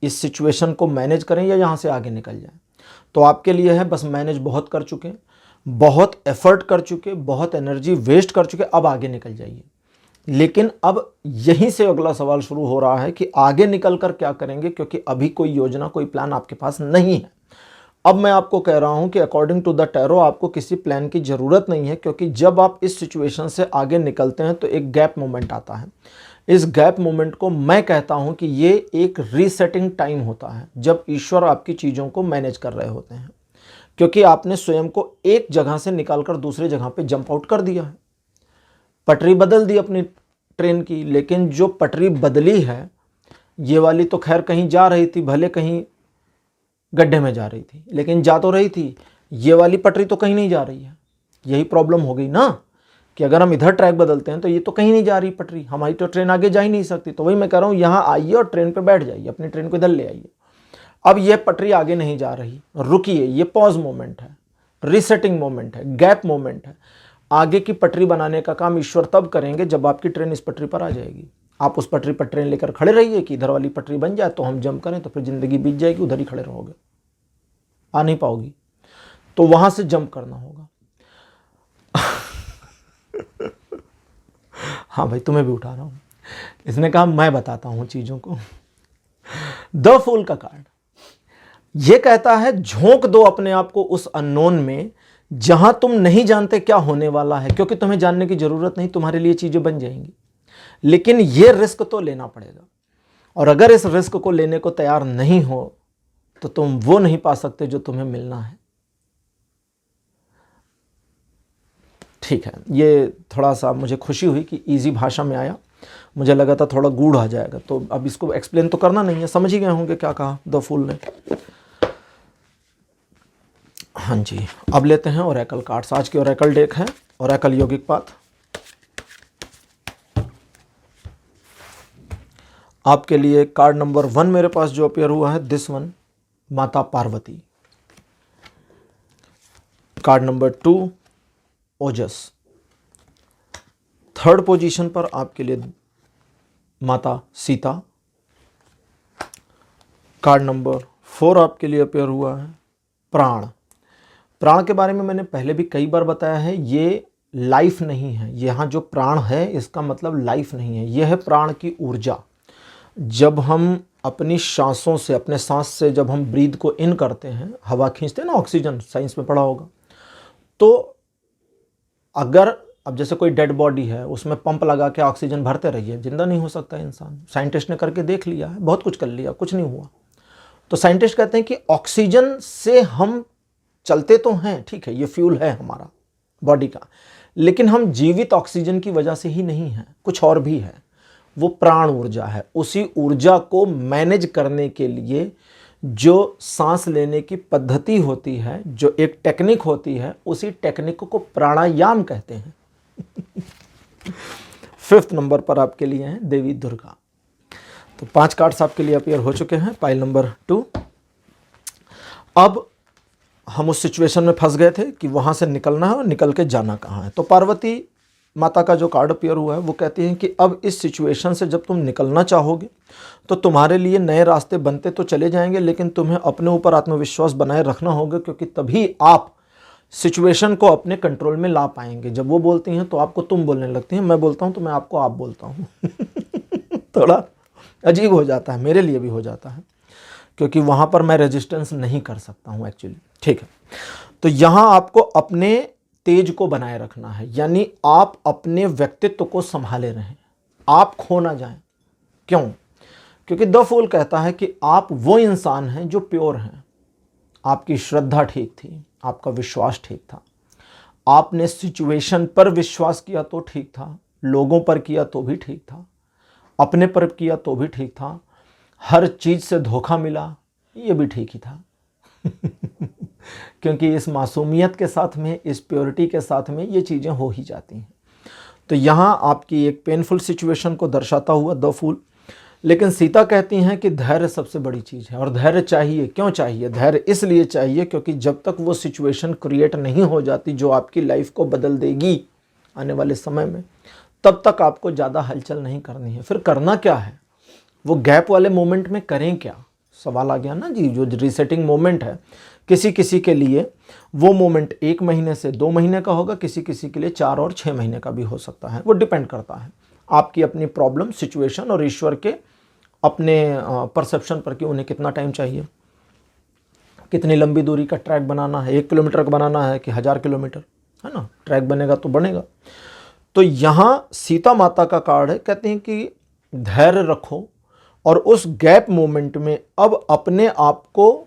इस सिचुएशन को मैनेज करें या यहाँ से आगे निकल जाएं, तो आपके लिए है बस मैनेज बहुत कर चुके, बहुत एफर्ट कर चुके, बहुत एनर्जी वेस्ट कर चुके, अब आगे निकल जाइए। लेकिन अब यहीं से अगला सवाल शुरू हो रहा है कि आगे निकल कर क्या करेंगे, क्योंकि अभी कोई योजना, कोई प्लान आपके पास नहीं है। अब मैं आपको कह रहा हूं कि अकॉर्डिंग टू द टैरो आपको किसी प्लान की ज़रूरत नहीं है, क्योंकि जब आप इस सिचुएशन से आगे निकलते हैं तो एक गैप मोमेंट आता है। इस गैप मोमेंट को मैं कहता हूं कि ये एक रीसेटिंग टाइम होता है, जब ईश्वर आपकी चीज़ों को मैनेज कर रहे होते हैं, क्योंकि आपने स्वयं को एक जगह से निकालकर दूसरी जगह पे जंप आउट कर दिया है। पटरी बदल दी अपनी ट्रेन की, लेकिन जो पटरी बदली है ये वाली तो खैर कहीं जा रही थी, भले कहीं गड्ढे में जा रही थी, लेकिन जा तो रही थी। ये वाली पटरी तो कहीं नहीं जा रही है, यही प्रॉब्लम हो गई ना कि अगर हम इधर ट्रैक बदलते हैं तो ये तो कहीं नहीं जा रही पटरी, हमारी तो ट्रेन आगे जा ही नहीं सकती। तो वही मैं कह रहा हूँ, यहाँ आइए और ट्रेन पे बैठ जाइए, अपनी ट्रेन को इधर ले आइए। अब ये पटरी आगे नहीं जा रही, रुकिए, ये पॉज मोमेंट है, रीसेटिंग मोमेंट है, गैप मोमेंट है। आगे की पटरी बनाने का काम ईश्वर तब करेंगे जब आपकी ट्रेन इस पटरी पर आ जाएगी। आप उस पटरी पर ट्रेन लेकर खड़े रहिए कि इधर वाली पटरी बन जाए तो हम जंप करें, तो फिर जिंदगी बीत जाएगी, उधर ही खड़े रहोगे, आ नहीं पाओगी। तो वहां से जंप करना होगा। हाँ भाई, तुम्हें भी उठा रहा हूं। इसने कहा मैं बताता हूं चीजों को। द फूल का कार्ड ये कहता है, झोंक दो अपने आप को उस अननोन में जहां तुम नहीं जानते क्या होने वाला है, क्योंकि तुम्हें जानने की जरूरत नहीं, तुम्हारे लिए चीजें बन जाएंगी। लेकिन यह रिस्क तो लेना पड़ेगा, और अगर इस रिस्क को लेने को तैयार नहीं हो तो तुम वो नहीं पा सकते जो तुम्हें मिलना है। ठीक है, ये थोड़ा सा मुझे खुशी हुई कि इजी भाषा में आया, मुझे लगा था थोड़ा गूढ़ आ जाएगा, तो अब इसको एक्सप्लेन तो करना नहीं है, समझ ही गए होंगे क्या कहा द फूल ने। हाँ जी, अब लेते हैं ओरेकल कार्ड्स। आज की ओरेकल डेक है ओरेकल यौगिक पाथ। आपके लिए कार्ड नंबर 1 मेरे पास जो अपीयर हुआ है, दिस वन, माता पार्वती। कार्ड नंबर 2, ओजस। थर्ड पोजीशन पर आपके लिए माता सीता। कार्ड नंबर 4 आपके लिए अपीयर हुआ है, प्राण। प्राण के बारे में मैंने पहले भी कई बार बताया है, ये लाइफ नहीं है। यहाँ जो प्राण है इसका मतलब लाइफ नहीं है, यह है प्राण की ऊर्जा। जब हम अपनी सांसों से, अपने सांस से जब हम ब्रीथ को इन करते हैं, हवा खींचते हैं ना, ऑक्सीजन, साइंस में पढ़ा होगा, तो अगर अब जैसे कोई डेड बॉडी है, उसमें पंप लगा के ऑक्सीजन भरते रहिए, जिंदा नहीं हो सकता इंसान। साइंटिस्ट ने करके देख लिया है, बहुत कुछ कर लिया, कुछ नहीं हुआ। तो साइंटिस्ट कहते हैं कि ऑक्सीजन से हम चलते तो हैं, ठीक है, ये फ्यूल है हमारा बॉडी का, लेकिन हम जीवित ऑक्सीजन की वजह से ही नहीं है, कुछ और भी है, वो प्राण ऊर्जा है। उसी ऊर्जा को मैनेज करने के लिए जो सांस लेने की पद्धति होती है, जो एक टेक्निक होती है, उसी टेक्निक को प्राणायाम कहते हैं। 5th नंबर पर आपके लिए हैं देवी दुर्गा। तो 5 कार्ड्स आपके लिए अपीयर हो चुके हैं, पाइल नंबर 2। अब हम उस सिचुएशन में फंस गए थे कि वहां से निकलना है और निकल के जाना कहाँ है। तो पार्वती माता का जो कार्ड अपीयर हुआ है वो कहती हैं कि अब इस सिचुएशन से जब तुम निकलना चाहोगे तो तुम्हारे लिए नए रास्ते बनते तो चले जाएंगे, लेकिन तुम्हें अपने ऊपर आत्मविश्वास बनाए रखना होगा, क्योंकि तभी आप सिचुएशन को अपने कंट्रोल में ला पाएंगे। जब वो बोलती हैं तो आपको तुम बोलने लगती हैं, मैं बोलता हूँ तो मैं आपको आप बोलता हूँ। थोड़ा अजीब हो जाता है, मेरे लिए भी हो जाता है, क्योंकि वहाँ पर मैं रेजिस्टेंस नहीं कर सकता हूँ एक्चुअली। ठीक है, तो यहाँ आपको अपने तेज को बनाए रखना है, यानी आप अपने व्यक्तित्व को संभाले रहें, आप खो ना जाएं। क्यों? क्योंकि द फूल कहता है कि आप वो इंसान हैं जो प्योर हैं। आपकी श्रद्धा ठीक थी, आपका विश्वास ठीक था, आपने सिचुएशन पर विश्वास किया तो ठीक था, लोगों पर किया तो भी ठीक था, अपने पर किया तो भी ठीक था, हर चीज से धोखा मिला ये भी ठीक ही था। क्योंकि इस मासूमियत के साथ में, इस प्योरिटी के साथ में ये चीज़ें हो ही जाती हैं। तो यहाँ आपकी एक पेनफुल सिचुएशन को दर्शाता हुआ द फूल। लेकिन सीता कहती हैं कि धैर्य सबसे बड़ी चीज़ है, और धैर्य चाहिए। क्यों चाहिए? धैर्य इसलिए चाहिए क्योंकि जब तक वो सिचुएशन क्रिएट नहीं हो जाती जो आपकी लाइफ को बदल देगी आने वाले समय में, तब तक आपको ज़्यादा हलचल नहीं करनी है। फिर करना क्या है? वो गैप वाले मोमेंट में करें क्या? सवाल आ गया ना जी। जो रीसेटिंग मोमेंट है, किसी किसी के लिए वो मोमेंट 1 महीने से 2 महीने का होगा, किसी किसी के लिए 4 और 6 महीने का भी हो सकता है। वो डिपेंड करता है आपकी अपनी प्रॉब्लम, सिचुएशन और ईश्वर के अपने परसेप्शन पर कि उन्हें कितना टाइम चाहिए, कितनी लंबी दूरी का ट्रैक बनाना है, 1 किलोमीटर का बनाना है कि 1000 किलोमीटर, है ना। ट्रैक बनेगा तो बनेगा। तो यहाँ सीता माता का कार्ड है, कहते हैं कि धैर्य रखो और उस गैप मोमेंट में अब अपने आप को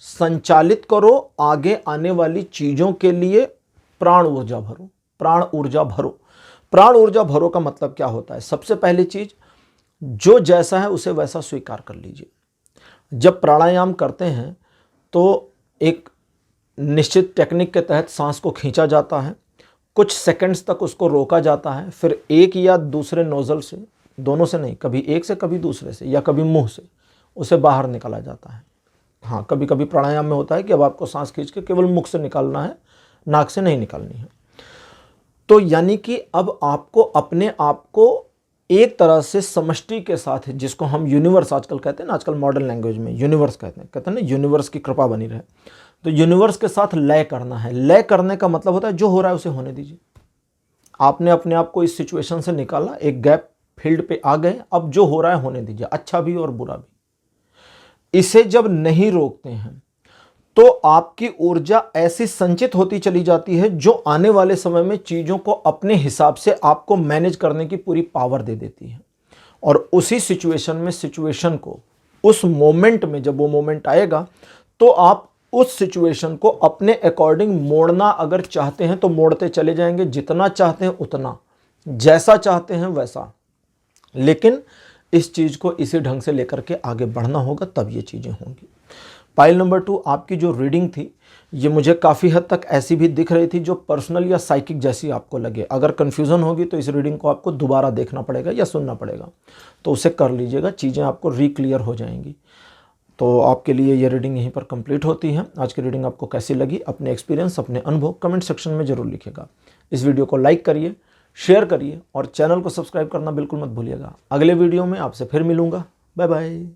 संचालित करो, आगे आने वाली चीज़ों के लिए प्राण ऊर्जा भरो। प्राण ऊर्जा भरो। प्राण ऊर्जा भरो का मतलब क्या होता है? सबसे पहली चीज़, जो जैसा है उसे वैसा स्वीकार कर लीजिए। जब प्राणायाम करते हैं तो एक निश्चित टेक्निक के तहत सांस को खींचा जाता है, कुछ सेकंड्स तक उसको रोका जाता है, फिर एक या दूसरे नोजल से, दोनों से नहीं, कभी एक से कभी दूसरे से या कभी मुंह से उसे बाहर निकाला जाता है। हाँ, कभी कभी प्राणायाम में होता है कि अब आपको सांस खींच के केवल मुख से निकालना है, नाक से नहीं निकालनी है। तो यानी कि अब आपको अपने आप को एक तरह से समष्टि के साथ, जिसको हम यूनिवर्स आजकल कहते हैं ना, आजकल मॉडर्न लैंग्वेज में यूनिवर्स कहते हैं ना, यूनिवर्स की कृपा बनी रहे, तो यूनिवर्स के साथ लय करना है। लय करने का मतलब होता है जो हो रहा है उसे होने दीजिए। आपने अपने आप को इस सिचुएशन से निकाला, एक गैप फील्ड पे आ गए, अब जो हो रहा है होने दीजिए, अच्छा भी और बुरा भी। इसे जब नहीं रोकते हैं तो आपकी ऊर्जा ऐसी संचित होती चली जाती है जो आने वाले समय में चीज़ों को अपने हिसाब से आपको मैनेज करने की पूरी पावर दे देती है। और उसी सिचुएशन में, सिचुएशन को उस मोमेंट में, जब वो मोमेंट आएगा तो आप उस सिचुएशन को अपने अकॉर्डिंग मोड़ना अगर चाहते हैं तो मोड़ते चले जाएंगे, जितना चाहते हैं उतना, जैसा चाहते हैं वैसा। लेकिन इस चीज़ को इसी ढंग से लेकर के आगे बढ़ना होगा, तब ये चीज़ें होंगी। पाइल नंबर 2, आपकी जो रीडिंग थी ये मुझे काफ़ी हद तक ऐसी भी दिख रही थी जो पर्सनल या साइकिक जैसी आपको लगे। अगर कन्फ्यूज़न होगी तो इस रीडिंग को आपको दोबारा देखना पड़ेगा या सुनना पड़ेगा, तो उसे कर लीजिएगा, चीज़ें आपको रिक्लियर हो जाएंगी। तो आपके लिए ये रीडिंग यहीं पर कंप्लीट होती है। आज की रीडिंग आपको कैसी लगी, अपने एक्सपीरियंस, अपने अनुभव कमेंट सेक्शन में ज़रूर लिखिएगा। इस वीडियो को लाइक करिए, शेयर करिए और चैनल को सब्सक्राइब करना बिल्कुल मत भूलिएगा। अगले वीडियो में आपसे फिर मिलूँगा। Bye bye.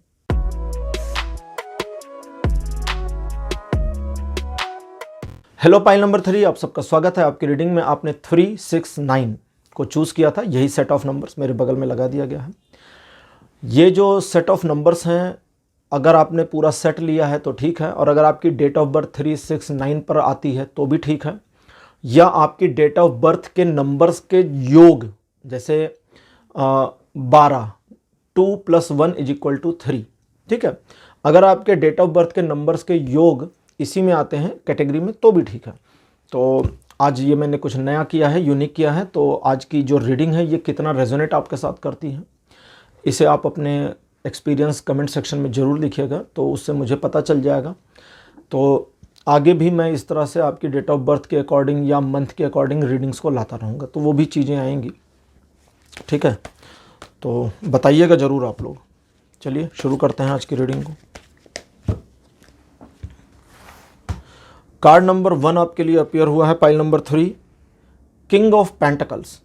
Hello pile number 3, आप सबका स्वागत है। आपकी रीडिंग में आपने 3, 6, 9 को चूज़ किया था। यही सेट ऑफ नंबर्स मेरे बगल में लगा दिया गया है। ये जो सेट ऑफ नंबर्स हैं, अगर आपने पूरा सेट लिया है तो ठीक है, और अगर आपकी डेट ऑफ बर्थ 3, 6, 9 पर आती है तो भी ठीक है, या आपकी डेट ऑफ बर्थ के नंबर्स के योग, जैसे 12, 2 + 1 = 3, ठीक है। अगर आपके डेट ऑफ बर्थ के नंबर्स के योग इसी में आते हैं कैटेगरी में तो भी ठीक है। तो आज ये मैंने कुछ नया किया है, यूनिक किया है। तो आज की जो रीडिंग है ये कितना रेजोनेट आपके साथ करती है, इसे आप अपने एक्सपीरियंस कमेंट सेक्शन में ज़रूर लिखिएगा, तो उससे मुझे पता चल जाएगा। तो आगे भी मैं इस तरह से आपकी डेट ऑफ बर्थ के अकॉर्डिंग या मंथ के अकॉर्डिंग रीडिंग्स को लाता रहूँगा, तो वो भी चीज़ें आएंगी, ठीक है। तो बताइएगा ज़रूर आप लोग। चलिए शुरू करते हैं आज की रीडिंग को। कार्ड नंबर 1 आपके लिए अपीयर हुआ है। Pile number 3, king of pentacles.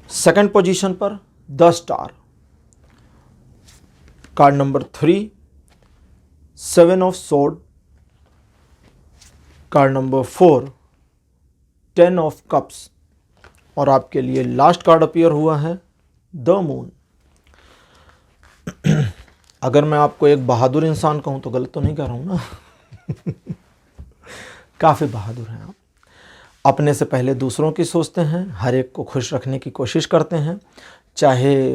Second position पर the star. Card number 3, 7 of sword. Card number 4, 10 of cups. और आपके लिए लास्ट कार्ड अपीयर हुआ है द मून। अगर मैं आपको एक बहादुर इंसान कहूं तो गलत तो नहीं कह रहा हूं ना। काफ़ी बहादुर हैं आप। अपने से पहले दूसरों की सोचते हैं, हर एक को खुश रखने की कोशिश करते हैं, चाहे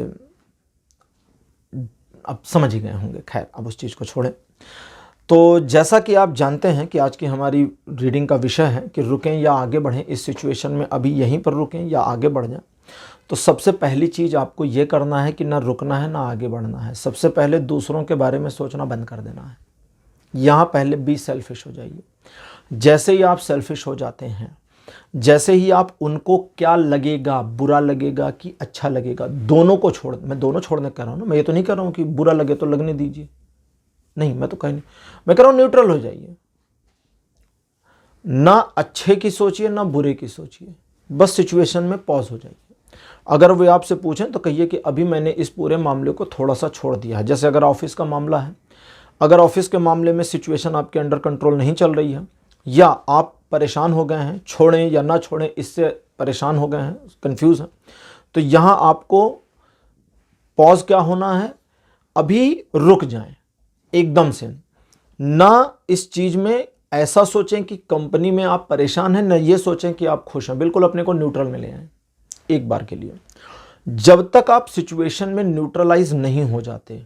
अब समझ ही गए होंगे। खैर, अब उस चीज़ को छोड़ें। तो जैसा कि आप जानते हैं कि आज की हमारी रीडिंग का विषय है कि रुकें या आगे बढ़ें, इस सिचुएशन में अभी यहीं पर रुकें या आगे बढ़ जाएं। तो सबसे पहली चीज़ आपको ये करना है कि ना रुकना है ना आगे बढ़ना है। सबसे पहले दूसरों के बारे में सोचना बंद कर देना है। यहाँ पहले बी सेल्फिश हो जाइए। जैसे ही आप सेल्फिश हो जाते हैं, जैसे ही आप उनको क्या लगेगा, बुरा लगेगा कि अच्छा लगेगा, दोनों को छोड़, मैं दोनों छोड़ने कह रहा हूँ ना, मैं ये तो नहीं कह रहा हूँ कि बुरा लगे तो लगने दीजिए, नहीं, मैं तो कहीं नहीं, मैं कह रहा हूँ न्यूट्रल हो जाइए। ना अच्छे की सोचिए ना बुरे की सोचिए, बस सिचुएशन में पॉज हो जाइए। अगर वे आपसे पूछें तो कहिए कि अभी मैंने इस पूरे मामले को थोड़ा सा छोड़ दिया है। जैसे अगर ऑफिस का मामला है, अगर ऑफिस के मामले में सिचुएशन आपके अंडर कंट्रोल नहीं चल रही है, या आप परेशान हो गए हैं, छोड़ें या ना छोड़ें इससे परेशान हो गए हैं, कंफ्यूज हैं, तो यहाँ आपको पॉज क्या होना है, अभी रुक जाएं एकदम से। ना इस चीज़ में ऐसा सोचें कि कंपनी में आप परेशान हैं, ना ये सोचें कि आप खुश हैं। बिल्कुल अपने को न्यूट्रल में ले आएं एक बार के लिए। जब तक आप सिचुएशन में न्यूट्रलाइज नहीं हो जाते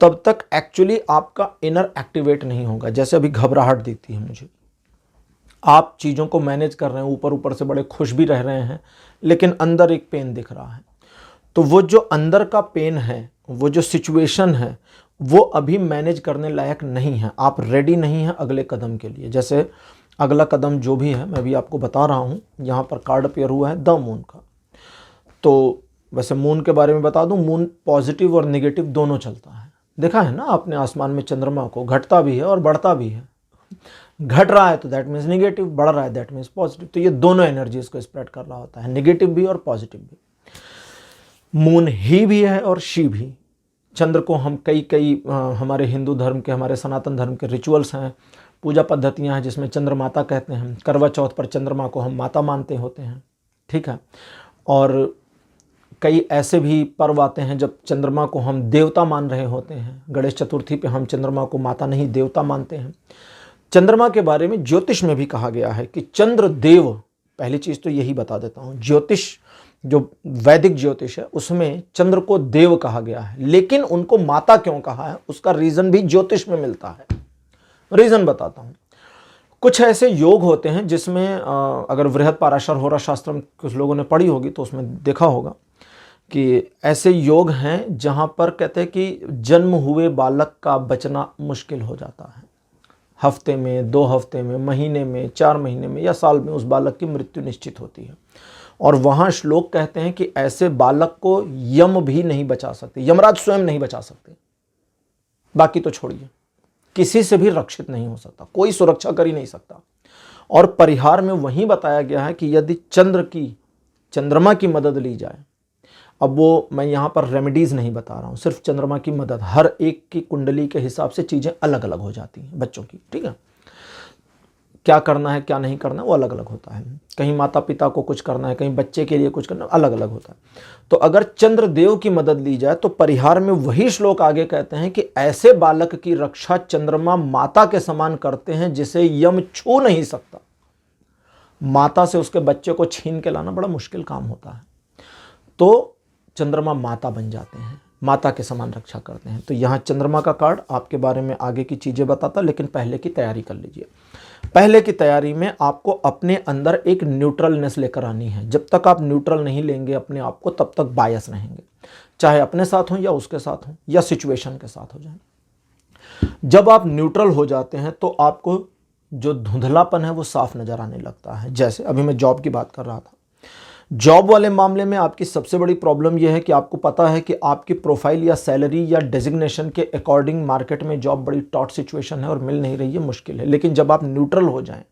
तब तक एक्चुअली आपका इनर एक्टिवेट नहीं होगा। जैसे अभी घबराहट दिखती है मुझे, आप चीज़ों को मैनेज कर रहे हैं, ऊपर ऊपर से बड़े खुश भी रह रहे हैं, लेकिन अंदर एक पेन दिख रहा है। तो वो जो अंदर का पेन है, वो जो सिचुएशन है, वो अभी मैनेज करने लायक नहीं है। आप रेडी नहीं हैं अगले कदम के लिए। जैसे अगला कदम जो भी है मैं भी आपको बता रहा हूँ। यहाँ पर कार्ड अपीयर हुआ है द मून का। तो वैसे मून के बारे में बता दूँ, मून पॉजिटिव और नेगेटिव दोनों चलता है। देखा है ना आपने आसमान में चंद्रमा को, घटता भी है और बढ़ता भी है। घट रहा है तो दैट मीन्स नेगेटिव, बढ़ रहा है दैट मीन्स पॉजिटिव। तो ये दोनों एनर्जीज को स्प्रेड कर रहा होता है, नेगेटिव भी और पॉजिटिव भी। मून ही भी है और शी भी। चंद्र को हम कई हमारे हिंदू धर्म के, हमारे सनातन धर्म के रिचुअल्स हैं, पूजा पद्धतियां हैं जिसमें चंद्र माता कहते हैं। करवा चौथ पर चंद्रमा को हम माता मानते होते हैं, ठीक है। और कई ऐसे भी पर्व आते हैं जब चंद्रमा को हम देवता मान रहे होते हैं। गणेश चतुर्थी पे हम चंद्रमा को माता नहीं देवता मानते हैं। चंद्रमा के बारे में ज्योतिष में भी कहा गया है कि चंद्र देव, पहली चीज तो यही बता देता हूँ, ज्योतिष जो वैदिक ज्योतिष है उसमें चंद्र को देव कहा गया है, लेकिन उनको माता क्यों कहा है उसका रीजन भी ज्योतिष में मिलता है। रीजन बताता हूं। कुछ ऐसे योग होते हैं जिसमें अगर बृहद पाराशर होरा शास्त्र में कुछ लोगों ने पढ़ी होगी तो उसमें देखा होगा कि ऐसे योग हैं जहां पर कहते हैं कि जन्म हुए बालक का बचना मुश्किल हो जाता है। हफ्ते में, 2 हफ्ते में, महीने में, 4 महीने में या साल में उस बालक की मृत्यु निश्चित होती है। और वहाँ श्लोक कहते हैं कि ऐसे बालक को यम भी नहीं बचा सकते, यमराज स्वयं नहीं बचा सकते। बाकी तो छोड़िए, किसी से भी रक्षित नहीं हो सकता, कोई सुरक्षा कर ही नहीं सकता। और परिहार में वहीं बताया गया है कि यदि चंद्रमा की मदद ली जाए, अब वो मैं यहाँ पर रेमेडीज नहीं बता रहा हूँ, सिर्फ चंद्रमा की मदद, हर एक की कुंडली के हिसाब से चीज़ें अलग अलग हो जाती हैं बच्चों की, ठीक है। क्या करना है क्या नहीं करना है वो अलग अलग होता है। कहीं माता पिता को कुछ करना है, कहीं बच्चे के लिए कुछ करना, अलग अलग होता है। तो अगर चंद्रदेव की मदद ली जाए तो परिहार में वही श्लोक आगे कहते हैं कि ऐसे बालक की रक्षा चंद्रमा माता के समान करते हैं जिसे यम छू नहीं सकता। माता से उसके बच्चे को छीन के लाना बड़ा मुश्किल काम होता है, तो चंद्रमा माता बन जाते हैं, माता के समान रक्षा करते हैं। तो यहाँ चंद्रमा का कार्ड आपके बारे में आगे की चीज़ें बताता, लेकिन पहले की तैयारी कर लीजिए। पहले की तैयारी में आपको अपने अंदर एक न्यूट्रलनेस लेकर आनी है। जब तक आप न्यूट्रल नहीं लेंगे अपने आप को, तब तक बायस रहेंगे, चाहे अपने साथ हो या उसके साथ हो या सिचुएशन के साथ हो जाए। जब आप न्यूट्रल हो जाते हैं तो आपको जो धुंधलापन है वो साफ नजर आने लगता है। जैसे अभी मैं जॉब की बात कर रहा था, जॉब वाले मामले में आपकी सबसे बड़ी प्रॉब्लम यह है कि आपको पता है कि आपकी प्रोफाइल या सैलरी या डेजिग्नेशन के अकॉर्डिंग मार्केट में जॉब बड़ी टॉट सिचुएशन है और मिल नहीं रही है, मुश्किल है। लेकिन जब आप न्यूट्रल हो जाएं,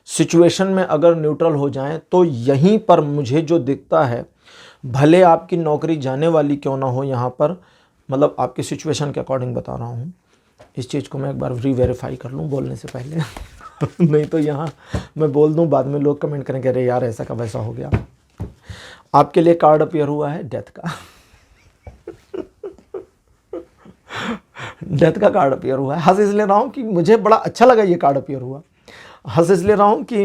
सिचुएशन में अगर न्यूट्रल हो जाएं, तो यहीं पर मुझे जो दिखता है, भले आपकी नौकरी जाने वाली क्यों ना हो, यहाँ पर मतलब आपकी सिचुएशन के अकॉर्डिंग बता रहा हूँ। इस चीज़ को मैं एक बार रीवेरीफाई कर लूँ बोलने से पहले नहीं तो यहाँ मैं बोल दूँ, बाद में लोग कमेंट करेंगे अरे यार ऐसा का वैसा हो गया। आपके लिए कार्ड अपीयर हुआ है डेथ का डेथ का कार्ड अपीयर हुआ है। हंस इसलिए रहा हूँ कि मुझे बड़ा अच्छा लगा ये कार्ड अपीयर हुआ। हंस इसलिए रहा हूँ कि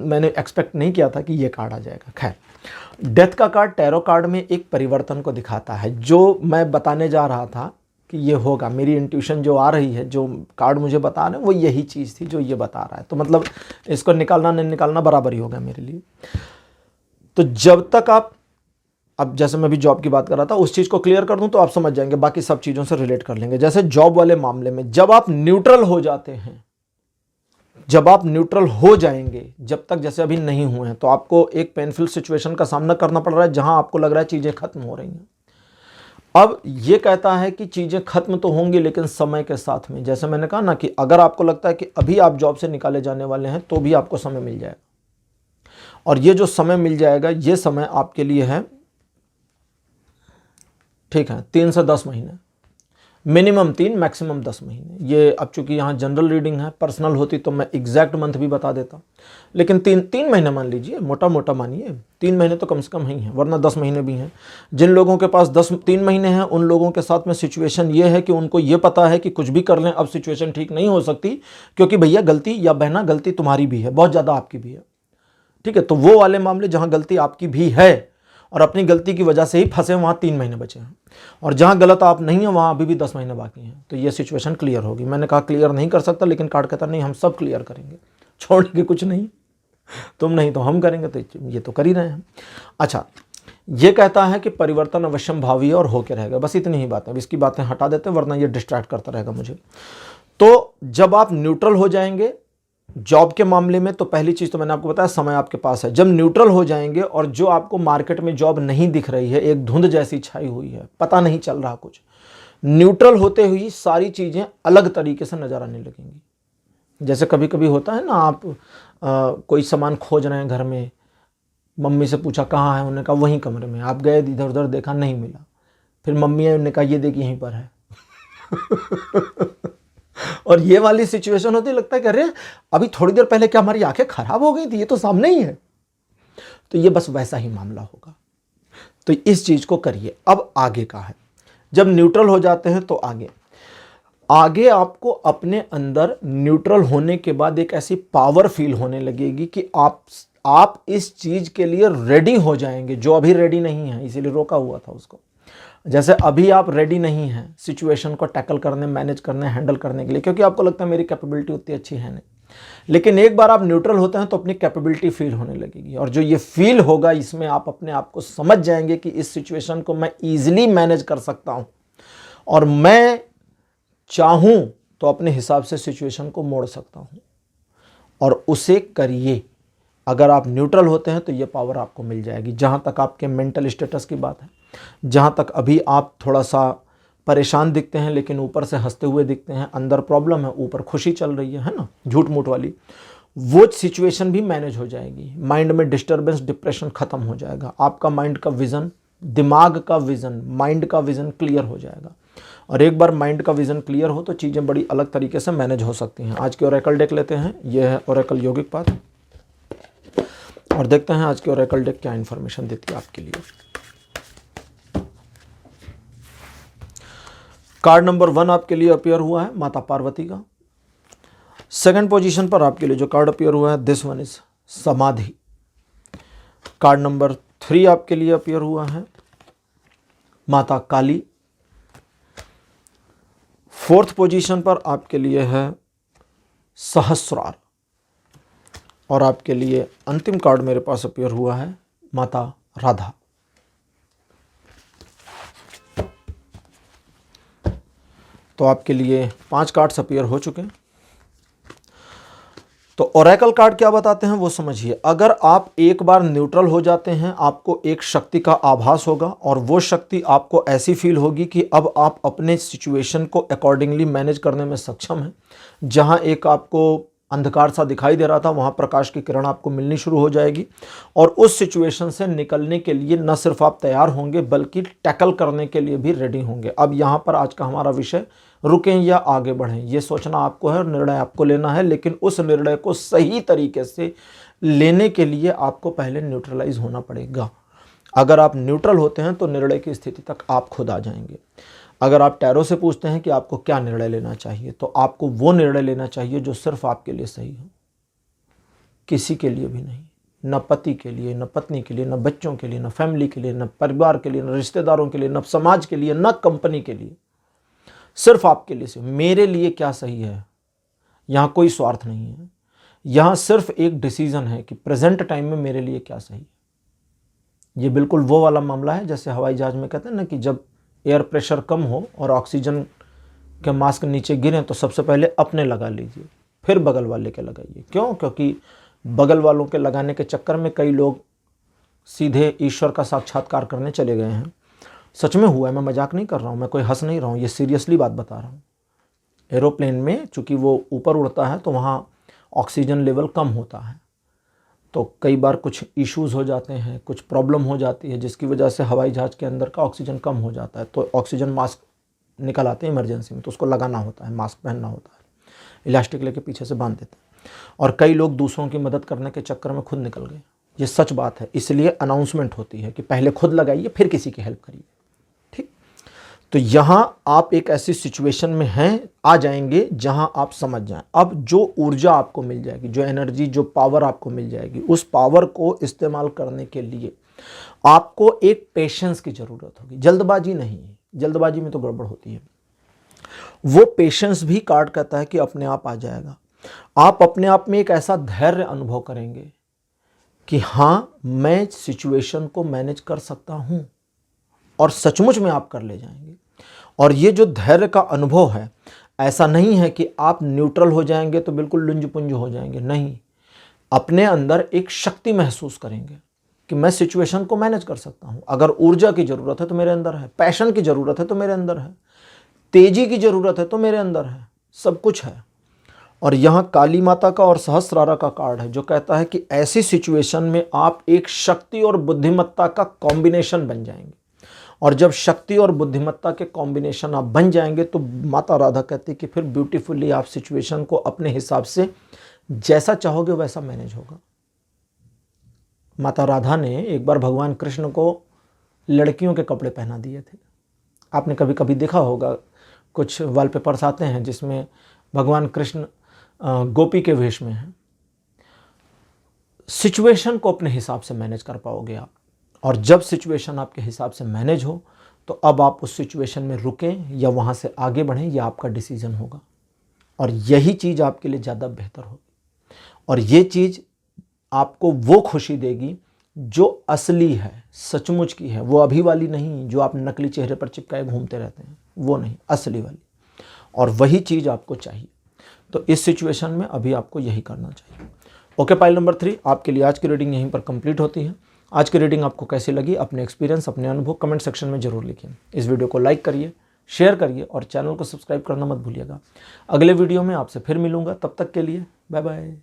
मैंने एक्सपेक्ट नहीं किया था कि ये कार्ड आ जाएगा। खैर, डेथ का कार्ड टैरो कार्ड में एक परिवर्तन को दिखाता है। जो मैं बताने जा रहा था कि ये होगा, मेरी इंट्यूशन जो आ रही है, जो कार्ड मुझे बता रहे हैं, वो यही चीज़ थी जो ये बता रहा है। तो मतलब इसको निकालना नहीं निकालना बराबर ही होगा मेरे लिए। तो जब तक आप, अब जैसे मैं भी जॉब की बात कर रहा था, उस चीज़ को क्लियर कर दूं तो आप समझ जाएंगे, बाकी सब चीज़ों से रिलेट कर लेंगे। जैसे जॉब वाले मामले में जब आप न्यूट्रल हो जाते हैं, जब आप न्यूट्रल हो जाएंगे, जब तक जैसे अभी नहीं हुए हैं, तो आपको एक पेनफुल सिचुएशन का सामना करना पड़ रहा है जहां आपको लग रहा है चीज़ें खत्म हो रही हैं। अब ये कहता है कि चीज़ें खत्म तो होंगी लेकिन समय के साथ में। जैसे मैंने कहा ना कि अगर आपको लगता है कि अभी आप जॉब से निकाले जाने वाले हैं तो भी आपको समय मिल जाएगा, और ये जो समय मिल जाएगा ये समय आपके लिए है, ठीक है, 3 से 10 महीने, मिनिमम 3 मैक्सिमम 10 महीने। ये अब चूंकि यहाँ जनरल रीडिंग है, पर्सनल होती तो मैं एग्जैक्ट मंथ भी बता देता, लेकिन 3 महीने मान लीजिए, मोटा मोटा मानिए 3 महीने तो कम से कम ही है, वरना 10 महीने भी हैं। जिन लोगों के पास 3 महीने हैं उन लोगों के साथ में सिचुएशन ये है कि उनको ये पता है कि कुछ भी कर लें अब सिचुएशन ठीक नहीं हो सकती, क्योंकि भैया गलती या बहना गलती तुम्हारी भी है, बहुत ज़्यादा आपकी भी है, ठीक है। तो वो वाले मामले जहाँ गलती आपकी भी है और अपनी गलती की वजह से ही फंसे, वहाँ 3 महीने बचे हैं, और जहाँ गलत आप नहीं है वहाँ अभी भी 10 महीने बाकी हैं। तो ये सिचुएशन क्लियर होगी। मैंने कहा क्लियर नहीं कर सकता, लेकिन कार्ड कहता नहीं हम सब क्लियर करेंगे, छोड़ेंगे कुछ नहीं, तुम नहीं तो हम करेंगे, तो ये तो कर ही रहे हैं। अच्छा, ये कहता है कि परिवर्तन अवश्यम भावी और होके रहेगा, बस इतनी ही बात है। इसकी बातें हटा देते हैं वरना ये डिस्ट्रैक्ट करता रहेगा मुझे। तो जब आप न्यूट्रल हो जाएंगे जॉब के मामले में तो पहली चीज़ तो मैंने आपको बताया, समय आपके पास है। जब न्यूट्रल हो जाएंगे और जो आपको मार्केट में जॉब नहीं दिख रही है, एक धुंध जैसी छाई हुई है, पता नहीं चल रहा कुछ, न्यूट्रल होते हुई सारी चीज़ें अलग तरीके से नज़र आने लगेंगी। जैसे कभी कभी होता है ना, आप कोई सामान खोज रहे हैं घर में, मम्मी से पूछा कहाँ है, उन्होंने कहा वहीं कमरे में, आप गए इधर उधर देखा नहीं मिला, फिर मम्मी ने कहा ये देख यहीं पर है। और ये वाली सिचुएशन होती, लगता है कि अरे अभी थोड़ी देर पहले क्या हमारी आंखें खराब हो गई थी, ये तो सामने ही है। तो ये बस वैसा ही मामला होगा। तो इस चीज को करिए। अब आगे का है, जब न्यूट्रल हो जाते हैं तो आगे आपको अपने अंदर न्यूट्रल होने के बाद एक ऐसी पावर फील होने लगेगी कि आप इस चीज के लिए रेडी हो जाएंगे जो अभी रेडी नहीं है, इसीलिए रोका हुआ था उसको। जैसे अभी आप रेडी नहीं हैं सिचुएशन को टैकल करने, मैनेज करने, हैंडल करने के लिए, क्योंकि आपको लगता है मेरी कैपेबिलिटी उतनी अच्छी है नहीं। लेकिन एक बार आप न्यूट्रल होते हैं तो अपनी कैपेबिलिटी फील होने लगेगी, और जो ये फील होगा इसमें आप अपने आप को समझ जाएंगे कि इस सिचुएशन को मैं ईजिली मैनेज कर सकता हूं, और मैं चाहूं तो अपने हिसाब से सिचुएशन को मोड़ सकता हूं, और उसे करिए। अगर आप न्यूट्रल होते हैं तो ये पावर आपको मिल जाएगी। जहां तक आपके मेंटल स्टेटस की बात है, जहां तक अभी आप थोड़ा सा परेशान दिखते हैं लेकिन ऊपर से हंसते हुए दिखते हैं, अंदर प्रॉब्लम है ऊपर खुशी चल रही है ना, झूठ मूठ वाली, वो सिचुएशन भी मैनेज हो जाएगी। माइंड में डिस्टर्बेंस, डिप्रेशन खत्म हो जाएगा। आपका माइंड का विजन, दिमाग का विजन, माइंड का विजन क्लियर हो जाएगा। और एक बार माइंड का विजन क्लियर हो तो चीज़ें बड़ी अलग तरीके से मैनेज हो सकती हैं। आज के ओरेकल डेक लेते हैं, यह है ओरेकल यौगिक पाथ, और देखते हैं आज के ओरेकल डेक क्या इंफॉर्मेशन देती है आपके लिए। कार्ड नंबर 1 आपके लिए अपीयर हुआ है माता पार्वती का। सेकंड पोजीशन पर आपके लिए जो कार्ड अपीयर हुआ है, दिस वन इज समाधि। कार्ड नंबर 3 आपके लिए अपीयर हुआ है माता काली। फोर्थ पोजीशन पर आपके लिए है सहस्रार, और आपके लिए अंतिम कार्ड मेरे पास अपीयर हुआ है माता राधा। तो आपके लिए 5 कार्ड्स अपीयर हो चुके हैं। तो ओरेकल कार्ड क्या बताते हैं वो समझिए। अगर आप एक बार न्यूट्रल हो जाते हैं, आपको एक शक्ति का आभास होगा, और वो शक्ति आपको ऐसी फील होगी कि अब आप अपने सिचुएशन को अकॉर्डिंगली मैनेज करने में सक्षम हैं। जहां एक आपको अंधकार सा दिखाई दे रहा था, वहां प्रकाश की किरण आपको मिलनी शुरू हो जाएगी, और उस सिचुएशन से निकलने के लिए न सिर्फ आप तैयार होंगे बल्कि टैकल करने के लिए भी रेडी होंगे। अब यहां पर आज का हमारा विषय, रुकें या आगे बढ़ें, ये सोचना आपको है और निर्णय आपको लेना है। लेकिन उस निर्णय को सही तरीके से लेने के लिए आपको पहले न्यूट्रलाइज होना पड़ेगा। अगर आप न्यूट्रल होते हैं तो निर्णय की स्थिति तक आप खुद आ जाएंगे। अगर आप टैरो से पूछते हैं कि आपको क्या निर्णय लेना चाहिए, तो आपको वो निर्णय लेना चाहिए जो सिर्फ आपके लिए सही हो, किसी के लिए भी नहीं। न पति के लिए, न पत्नी के लिए, न बच्चों के लिए, न फैमिली के लिए, न परिवार के लिए, न रिश्तेदारों के लिए, न समाज के लिए, न कंपनी के लिए, सिर्फ आपके लिए। मेरे लिए क्या सही है, यहाँ कोई स्वार्थ नहीं है। यहाँ सिर्फ एक डिसीजन है कि प्रेजेंट टाइम में मेरे लिए क्या सही है। ये बिल्कुल वो वाला मामला है जैसे हवाई जहाज में कहते हैं ना कि जब एयर प्रेशर कम हो और ऑक्सीजन के मास्क नीचे गिरें तो सबसे पहले अपने लगा लीजिए, फिर बगल वाले के लगाइए। क्यों? क्योंकि बगल वालों के लगाने के चक्कर में कई लोग सीधे ईश्वर का साक्षात्कार करने चले गए हैं। सच में हुआ है, मैं मजाक नहीं कर रहा हूँ, मैं कोई हंस नहीं रहा हूँ, ये सीरियसली बात बता रहा हूँ। एरोप्लेन में चूँकि वो ऊपर उड़ता है तो वहाँ ऑक्सीजन लेवल कम होता है, तो कई बार कुछ इश्यूज़ हो जाते हैं, कुछ प्रॉब्लम हो जाती है जिसकी वजह से हवाई जहाज़ के अंदर का ऑक्सीजन कम हो जाता है। तो ऑक्सीजन मास्क निकल आते हैं इमरजेंसी में, तो उसको लगाना होता है, मास्क पहनना होता है, इलास्टिक लेके पीछे से बांध देते हैं। और कई लोग दूसरों की मदद करने के चक्कर में खुद निकल गए। ये सच बात है, इसलिए अनाउंसमेंट होती है कि पहले खुद लगाइए फिर किसी की हेल्प करिए। ठीक, तो यहाँ आप एक ऐसी सिचुएशन में हैं, आ जाएंगे जहाँ आप समझ जाएं। अब जो ऊर्जा आपको मिल जाएगी, जो एनर्जी, जो पावर आपको मिल जाएगी, उस पावर को इस्तेमाल करने के लिए आपको एक पेशेंस की ज़रूरत होगी। जल्दबाजी नहीं, जल्दबाजी में तो गड़बड़ होती है। वो पेशेंस भी कार्ड कहता है कि अपने आप आ जाएगा। आप अपने आप में एक ऐसा धैर्य अनुभव करेंगे कि हाँ, मैं सिचुएशन को मैनेज कर सकता हूँ, और सचमुच में आप कर ले जाएंगे। और ये जो धैर्य का अनुभव है, ऐसा नहीं है कि आप न्यूट्रल हो जाएंगे तो बिल्कुल लुंज पुंज हो जाएंगे, नहीं। अपने अंदर एक शक्ति महसूस करेंगे कि मैं सिचुएशन को मैनेज कर सकता हूं। अगर ऊर्जा की जरूरत है तो मेरे अंदर है, पैशन की जरूरत है तो मेरे अंदर है, तेजी की जरूरत है तो मेरे अंदर है, सब कुछ है। और यहाँ काली माता का और सहस्रारा का कार्ड है जो कहता है कि ऐसी सिचुएशन में आप एक शक्ति और बुद्धिमत्ता का कॉम्बिनेशन बन जाएंगे। और जब शक्ति और बुद्धिमत्ता के कॉम्बिनेशन आप बन जाएंगे तो माता राधा कहती है कि फिर ब्यूटीफुली आप सिचुएशन को अपने हिसाब से जैसा चाहोगे वैसा मैनेज होगा। माता राधा ने एक बार भगवान कृष्ण को लड़कियों के कपड़े पहना दिए थे। आपने कभी कभी देखा होगा, कुछ वॉलपेपर्स आते हैं जिसमें भगवान कृष्ण गोपी के वेश में हैं। सिचुएशन को अपने हिसाब से मैनेज कर पाओगे आप। और जब सिचुएशन आपके हिसाब से मैनेज हो तो अब आप उस सिचुएशन में रुकें या वहाँ से आगे बढ़ें, यह आपका डिसीजन होगा। और यही चीज़ आपके लिए ज़्यादा बेहतर होगी। और ये चीज़ आपको वो खुशी देगी जो असली है, सचमुच की है, वो अभी वाली नहीं जो आप नकली चेहरे पर चिपकाए घूमते रहते हैं, वो नहीं, असली वाली। और वही चीज़ आपको चाहिए। तो इस सिचुएशन में अभी आपको यही करना चाहिए। ओके, पाइल नंबर 3 आपके लिए आज की रीडिंग यहीं पर कंप्लीट होती है। आज की रीडिंग आपको कैसी लगी, अपने एक्सपीरियंस, अपने अनुभव कमेंट सेक्शन में जरूर लिखिए। इस वीडियो को लाइक करिए, शेयर करिए और चैनल को सब्सक्राइब करना मत भूलिएगा। अगले वीडियो में आपसे फिर मिलूंगा, तब तक के लिए बाय बाय।